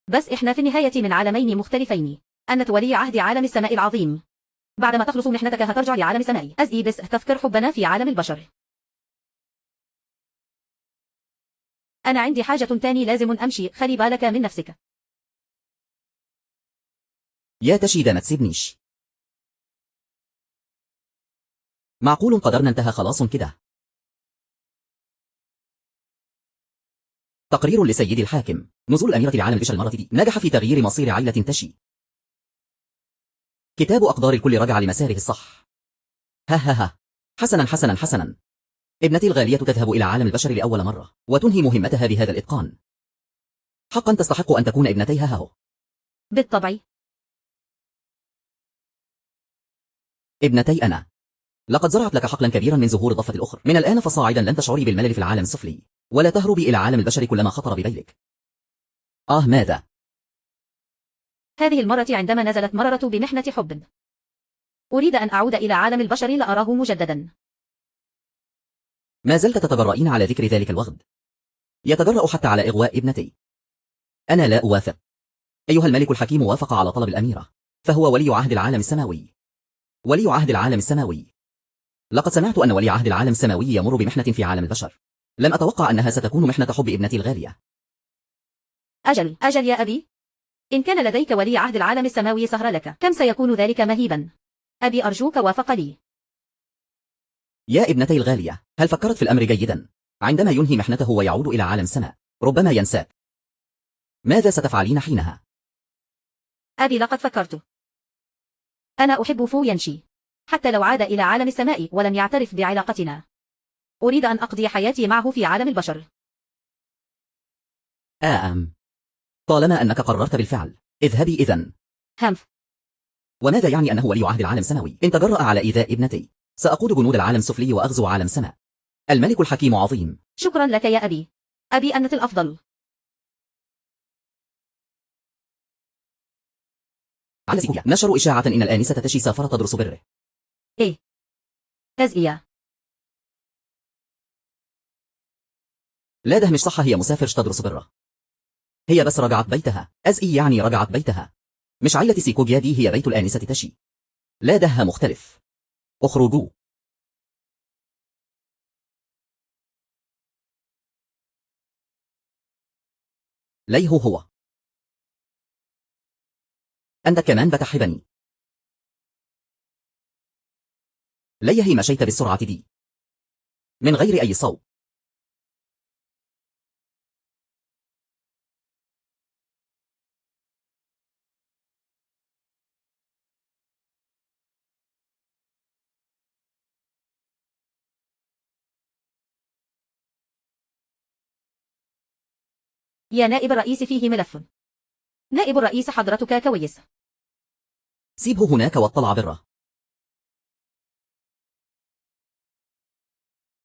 بس إحنا في النهاية من عالمين مختلفين. أنت ولي عهد عالم السماء العظيم. بعدما تخلص محنتك هترجع لعالم السماء. أزئي بس تذكر حبنا في عالم البشر. أنا عندي حاجة تاني لازم أمشي، خلي بالك من نفسك. يا تشيدا ما تسيبنيش. معقول قدرنا انتهى خلاص كده؟ تقرير لسيدي الحاكم: نزول الأميرة لعالم البشر المرة دي نجح في تغيير مصير عائلة تشي. كتاب أقدار الكل رجع لمساره الصح. ها ها ها. حسنا حسنا حسنا. ابنتي الغالية تذهب إلى عالم البشر لأول مرة وتنهي مهمتها بهذا الإتقان. حقا تستحق أن تكون ابنتيها هاهو. بالطبع. ابنتي أنا، لقد زرعت لك حقلا كبيرا من زهور الضفة الأخرى. من الآن فصاعدا لن تشعري بالملل في العالم السفلي، ولا تهربي إلى عالم البشر كلما خطر ببالك. ماذا؟ هذه المرة عندما نزلت مررت بمحنة حب. أريد أن أعود إلى عالم البشر لأراه مجددا. ما زلت تتجرئين على ذكر ذلك الوغد؟ يتجرأ حتى على إغواء ابنتي. أنا لا أوافق. أيها الملك الحكيم وافق على طلب الأميرة، فهو ولي عهد العالم السماوي. ولي عهد العالم السماوي. لقد سمعت أن ولي عهد العالم السماوي يمر بمحنة في عالم البشر. لم أتوقع أنها ستكون محنة حب ابنتي الغالية. أجل أجل يا أبي. إن كان لديك ولي عهد العالم السماوي سهر لك، كم سيكون ذلك مهيبا. أبي أرجوك وافق لي. يا ابنتي الغالية، هل فكرت في الأمر جيدا؟ عندما ينهي محنته ويعود إلى عالم السماء ربما ينساك. ماذا ستفعلين حينها؟ أبي لقد فكرت. أنا أحب فو ينشي. حتى لو عاد إلى عالم السماء ولم يعترف بعلاقتنا. أريد أن أقضي حياتي معه في عالم البشر. طالما أنك قررت بالفعل، اذهبي إذن. همف. وماذا يعني أنه ولي عهد العالم السماوي؟ إن تجرأ على إيذاء ابنتي، سأقود جنود العالم السفلي وأغزو عالم السماء. الملك الحكيم عظيم. شكرا لك يا أبي. أبي أنت الأفضل. على سيكويا نشروا إشاعة إن الآنسة تشي سافرت تدرس بره. إيه. تزئية. لا ده مش صح، هي مسافرش تدرس بره. هي بس رجعت بيتها. أزئي يعني رجعت بيتها. مش عائلة سيكوجيا دي هي بيت الآنسة تشي. لا ده مختلف. اخرجوا. ليه هو. أنت كمان بتحبني. ليه مشيت بالسرعة دي من غير أي صوت؟ يا نائب الرئيس فيه ملف. نائب الرئيس حضرتك كويس. سيبه هناك واطلع بره.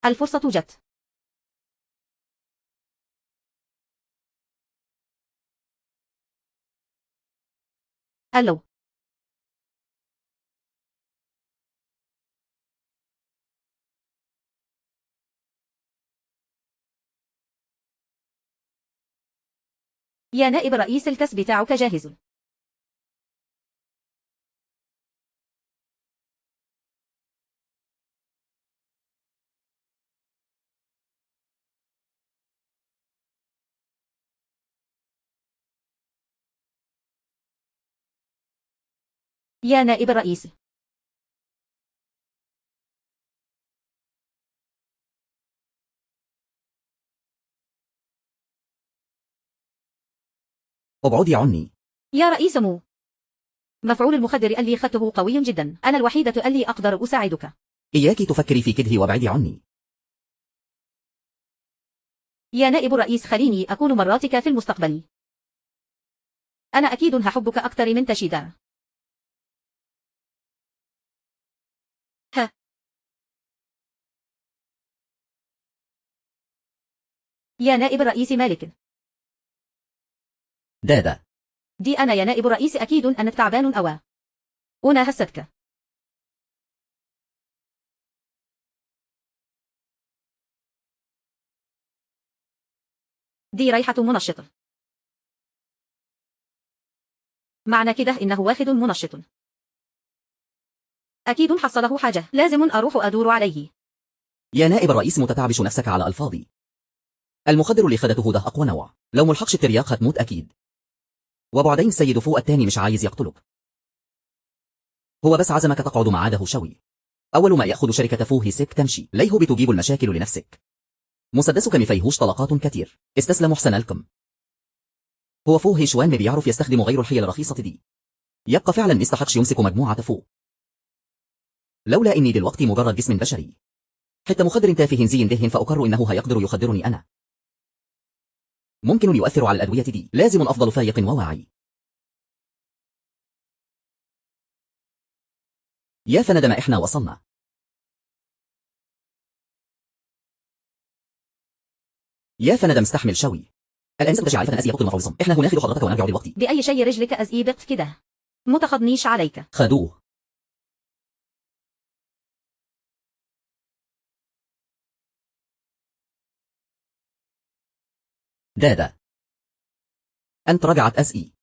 الفرصة جت. ألو. يا نائب الرئيس الكاس بتاعك جاهز. يا نائب الرئيس. ابعدي عني. يا رئيس مو. مفعول المخدر اللي خدته قوي جدا. أنا الوحيدة اللي أقدر أساعدك. إياك تفكري في كده وابعدي عني. يا نائب الرئيس خليني أكون مراتك في المستقبل. أنا أكيد هحبك أكتر من تشيدا. ها. يا نائب الرئيس مالك. دادا. دي أنا يا نائب الرئيس، أكيد أنك تعبان أوى. أنا هستك. دي ريحة منشط. معنى كده إنه واخد منشط. أكيد حصله حاجة، لازم أروح أدور عليه. يا نائب الرئيس متتعبش نفسك على ألفاظي. المخدر اللي خدته ده أقوى نوع، لو ملحقش الترياق هتموت أكيد. وبعدين السيد فوق التاني مش عايز يقتلك، هو بس عزمك تقعد مع ده شوي. أول ما يأخذ شركة فوه سك تمشي ليه بتجيب المشاكل لنفسك. مسدسك مفيهوش طلقات كتير، استسلم أحسن لكم. هو فوه شوان ما بيعرف يستخدم غير الحيل الرخيصة دي، يبقى فعلا مستحقش يمسك مجموعة فوه. لولا إني دلوقتي مجرد جسم بشري، حتى مخدر تافه زي دهن فأقر إنه هيقدر يخدرني أنا. ممكن يؤثر على الأدوية دي، لازم أفضل فايق وواعي. يا فندم إحنا وصلنا. يا فندم استحمل شوي. الآن ستجي عارفة أزياء بطل مفعوصم، إحنا هناخد حضرتك ونرجع دلوقتي. بأي شيء رجلك أزئيبت كده؟ متخضنيش عليك. خدوه. دادا. أنت رجعت أسئي.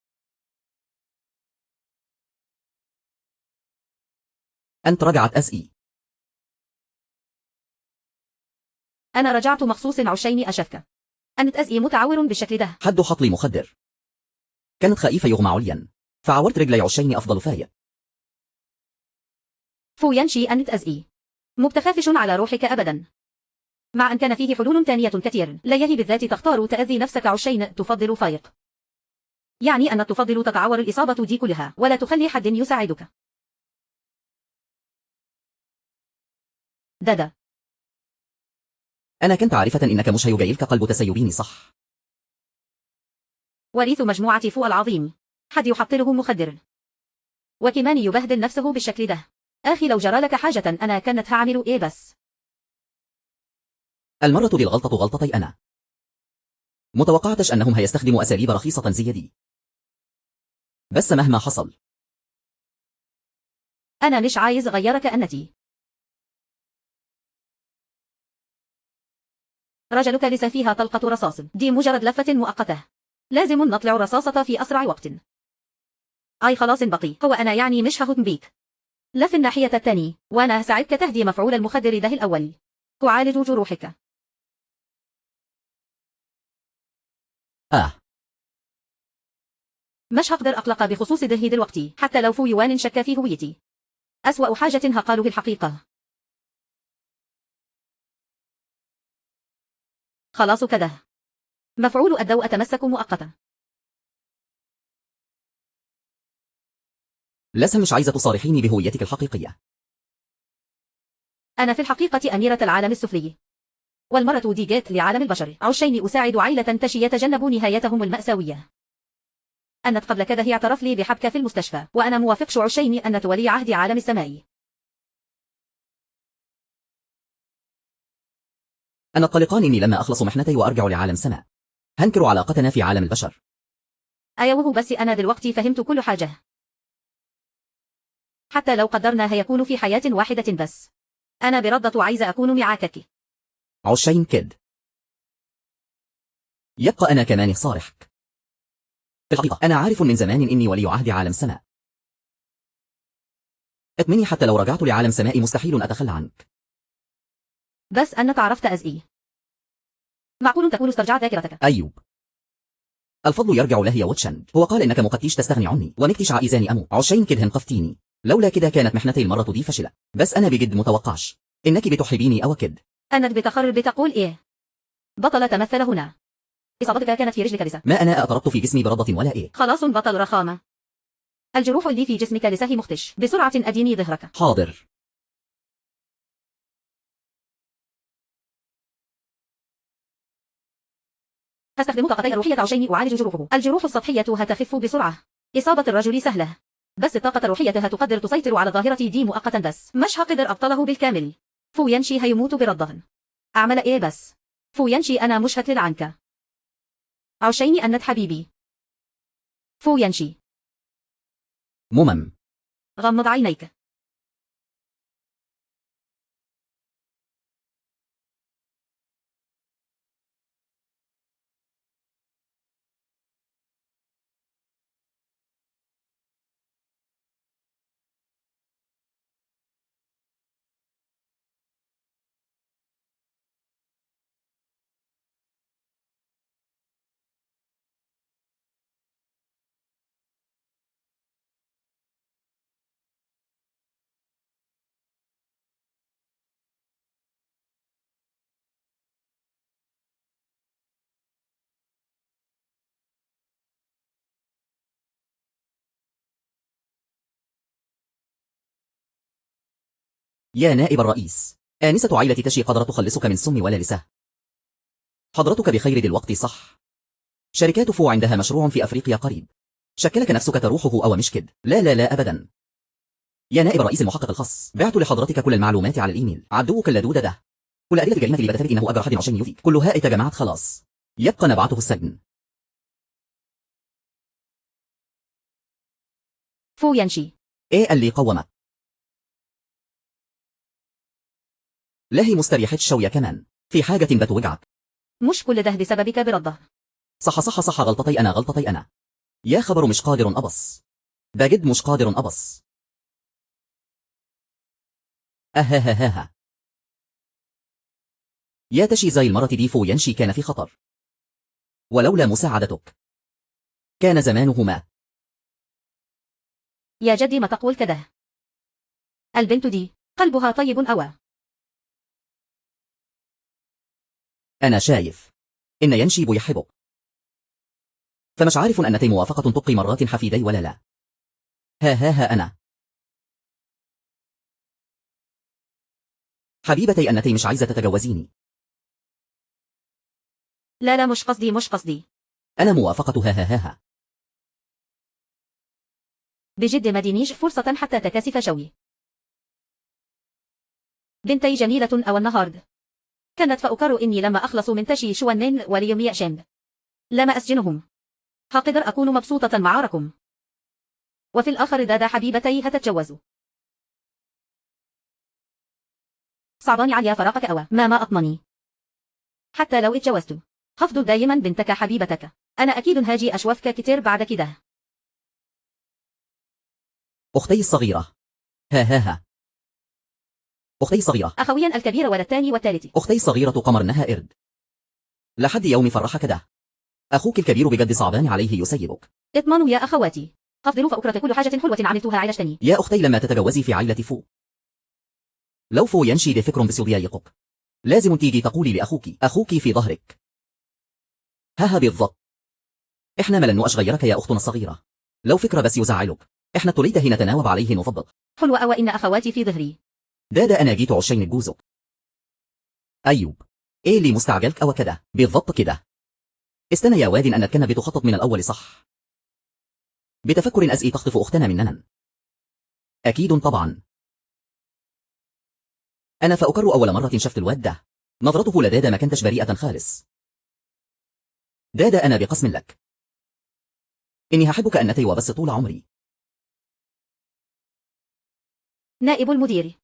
أنت رجعت أسئي. أنا رجعت مخصوص عشيني أشفك. أنت أزئي متعور بالشكل ده. حد حط لي مخدر، كانت خائفة يغمى عليا فعورت رجلي عشيني أفضل فايق. فو ينشي أنت أزئي مبتخافش على روحك أبدا، مع أن كان فيه حلول تانية كثير. لا يهي بالذات تختار تأذي نفسك عشين تفضل فايق، يعني أن تفضل تتعور الإصابة دي كلها ولا تخلي حد يساعدك. دادا. أنا كنت عارفة إنك مش هيجيلك قلب تسيبيني صح. وريث مجموعة فو العظيم، حد يحطله مخدر وكمان يبهدل نفسه بالشكل ده. أخي لو جرى لك حاجة أنا كانت هعمل إيه بس؟ المرة دي الغلطة غلطتي أنا، متوقعتش أنهم هيستخدموا أساليب رخيصة زي دي. بس مهما حصل أنا مش عايز غيرك أنتي. رجلك لسه فيها طلقة رصاص، دي مجرد لفة مؤقتة، لازم نطلع الرصاصة في أسرع وقت. أي خلاص بقي، هو أنا يعني مش ههتم بيك. لف الناحية التاني وأنا هساعدك تهدي مفعول المخدر ده الأول. تعالج جروحك. مش هقدر أقلق بخصوص ده دلوقتي، حتى لو فو يوان شك في هويتي. أسوأ حاجة هقاله الحقيقة. خلاص كده، مفعول الضوء أتمسك مؤقتا. لسه مش عايزة تصارحيني بهويتك الحقيقية. أنا في الحقيقة أميرة العالم السفلي، والمرة دي جات لعالم البشر. عشيني أساعد عائلة تشي يتجنبوا نهايتهم المأساوية. أنت قبل كده اعترف لي بحبك في المستشفى، وأنا موافقش عشيني أن تولي عهد عالم السماء. أنا قلقان إني لما أخلص محنتي وأرجع لعالم سماء هنكر علاقتنا في عالم البشر. أيوه بس أنا دلوقتي فهمت كل حاجة. حتى لو قدرنا هيكون في حياة واحدة بس، أنا برضة عايزة أكون معاكك. عشين كد. يبقى أنا كمان صارحك. في الحقيقة أنا عارف من زمان إني ولي عهد عالم سماء. اطمني حتى لو رجعت لعالم سماء مستحيل أتخلى عنك. بس أنك عرفت أزئي، معقول تكون استرجعت ذاكرتك؟ أيوب، الفضل يرجع له يا واتشند. هو قال إنك مقتيش تستغني عني ونكتش عايزاني أمو. عشين كده هنقفتيني، لولا كده كانت محنتي المرة دي فشلة. بس أنا بجد متوقعش إنك بتحبيني أو كد. أنت بتخرر بتقول إيه؟ بطل تمثل هنا. إصابتك كانت في رجلك لسه. ما أنا أضربت في جسمي برضة ولا إيه. خلاص بطل رخامة. الجروح اللي في جسمك لسه مختش. بسرعة أديني ظهرك. حاضر. هستخدم طاقتي الروحية عشان أعالج جروحه. الجروح السطحية هتخف بسرعة. إصابة الرجل سهلة، بس الطاقة الروحية هتقدر تسيطر على الظاهرة دي مؤقتا بس. مش هقدر أبطله بالكامل. فو ينشي هيموت برضه. أعمل إيه بس؟ فو ينشي أنا مش هتل عنك. عشيني أنت حبيبي. فو ينشي. ممم. غمض عينيك. يا نائب الرئيس، آنسة عيلة تشي قدرت تخلصك من سم ولالسة. حضرتك بخير دلوقتي صح؟ شركات فو عندها مشروع في أفريقيا قريب. شكلك نفسك تروحه أو مشكد؟ لا لا لا أبدا. يا نائب الرئيس المحقق الخاص، بعت لحضرتك كل المعلومات على الإيميل. عدوك اللدود ده. كل أدلة الجريمة اللي بتثبت إنه أجر حد عشان يفيك كلها اتجمعت خلاص. يبقى نبعته السجن. فو ينشي. إيه اللي قومك؟ لا هي مستريحة شوية كمان. في حاجة بتوجعك. مش كل ده بسببك برده. صح صح صح، غلطتي أنا غلطتي أنا. يا خبر مش قادر أبص. بجد مش قادر أبص. أهاهاها. يا تشي زي المرة دي فو ينشي كان في خطر. ولولا مساعدتك كان زمانه مات. يا جدي ما تقول كده. البنت دي قلبها طيب أوى. أنا شايف إن ينشي يحبك، فمش عارف أنتي موافقة تبقي مرات حفيدي ولا لا. ها ها ها أنا حبيبتي أنتي مش عايزة تتجوزيني. لا لا مش قصدي مش قصدي. أنا موافقة ها ها ها ها. بجد ما دينيش فرصة حتى تكاسف شوي. بنتي جميلة أو النهارد كانت فأكر إني لما أخلص من تشي شوان من وليم يأشند لما أسجنهم هقدر أكون مبسوطة معاركم. وفي الآخر دادا حبيبتي هتتجوزوا. صعباني عليا فراقك أوى ما أطمني. حتى لو اتجوزت هفضل دايما بنتك حبيبتك. أنا أكيد هاجي أشوفك كتير بعد كده. أختي الصغيرة. ها ها ها. أختي الصغيرة. أخويا الكبير والثاني والثالث. أختي الصغيرة قمرنها قرد. لحد يوم فرحك ده. أخوك الكبير بجد صعبان عليه يسيبك. اطمنوا يا أخواتي. هفضل فأكرة كل حاجة حلوة عملتها عيلتني. يا أختي لما تتجوزي في عائلة فو، لو فو ينشي دي فكر بسيضايقك لازم تيجي تقولي أخوك في ظهرك. ها بالضبط. إحنا ما لن نغيرك يا أختنا الصغيرة. لو فكرة بس يزعلك إحنا تريته نتناوب عليه نفضل. حلوة أو إن أخواتي في ظهري. دادا أنا جيت عشين جوزك. أيوب. إيه اللي مستعجلك أو كده؟ بالضبط كده. استنى يا واد أنك كان بتخطط من الأول صح؟ بتفكر أزئي تخطف أختنا مننا. أكيد طبعا. أنا فأكر أول مرة شفت الواد ده نظرته لدادا ما كنتش بريئة خالص. دادا أنا بقسم لك إني هحبك أنتي وبس طول عمري. نائب المدير.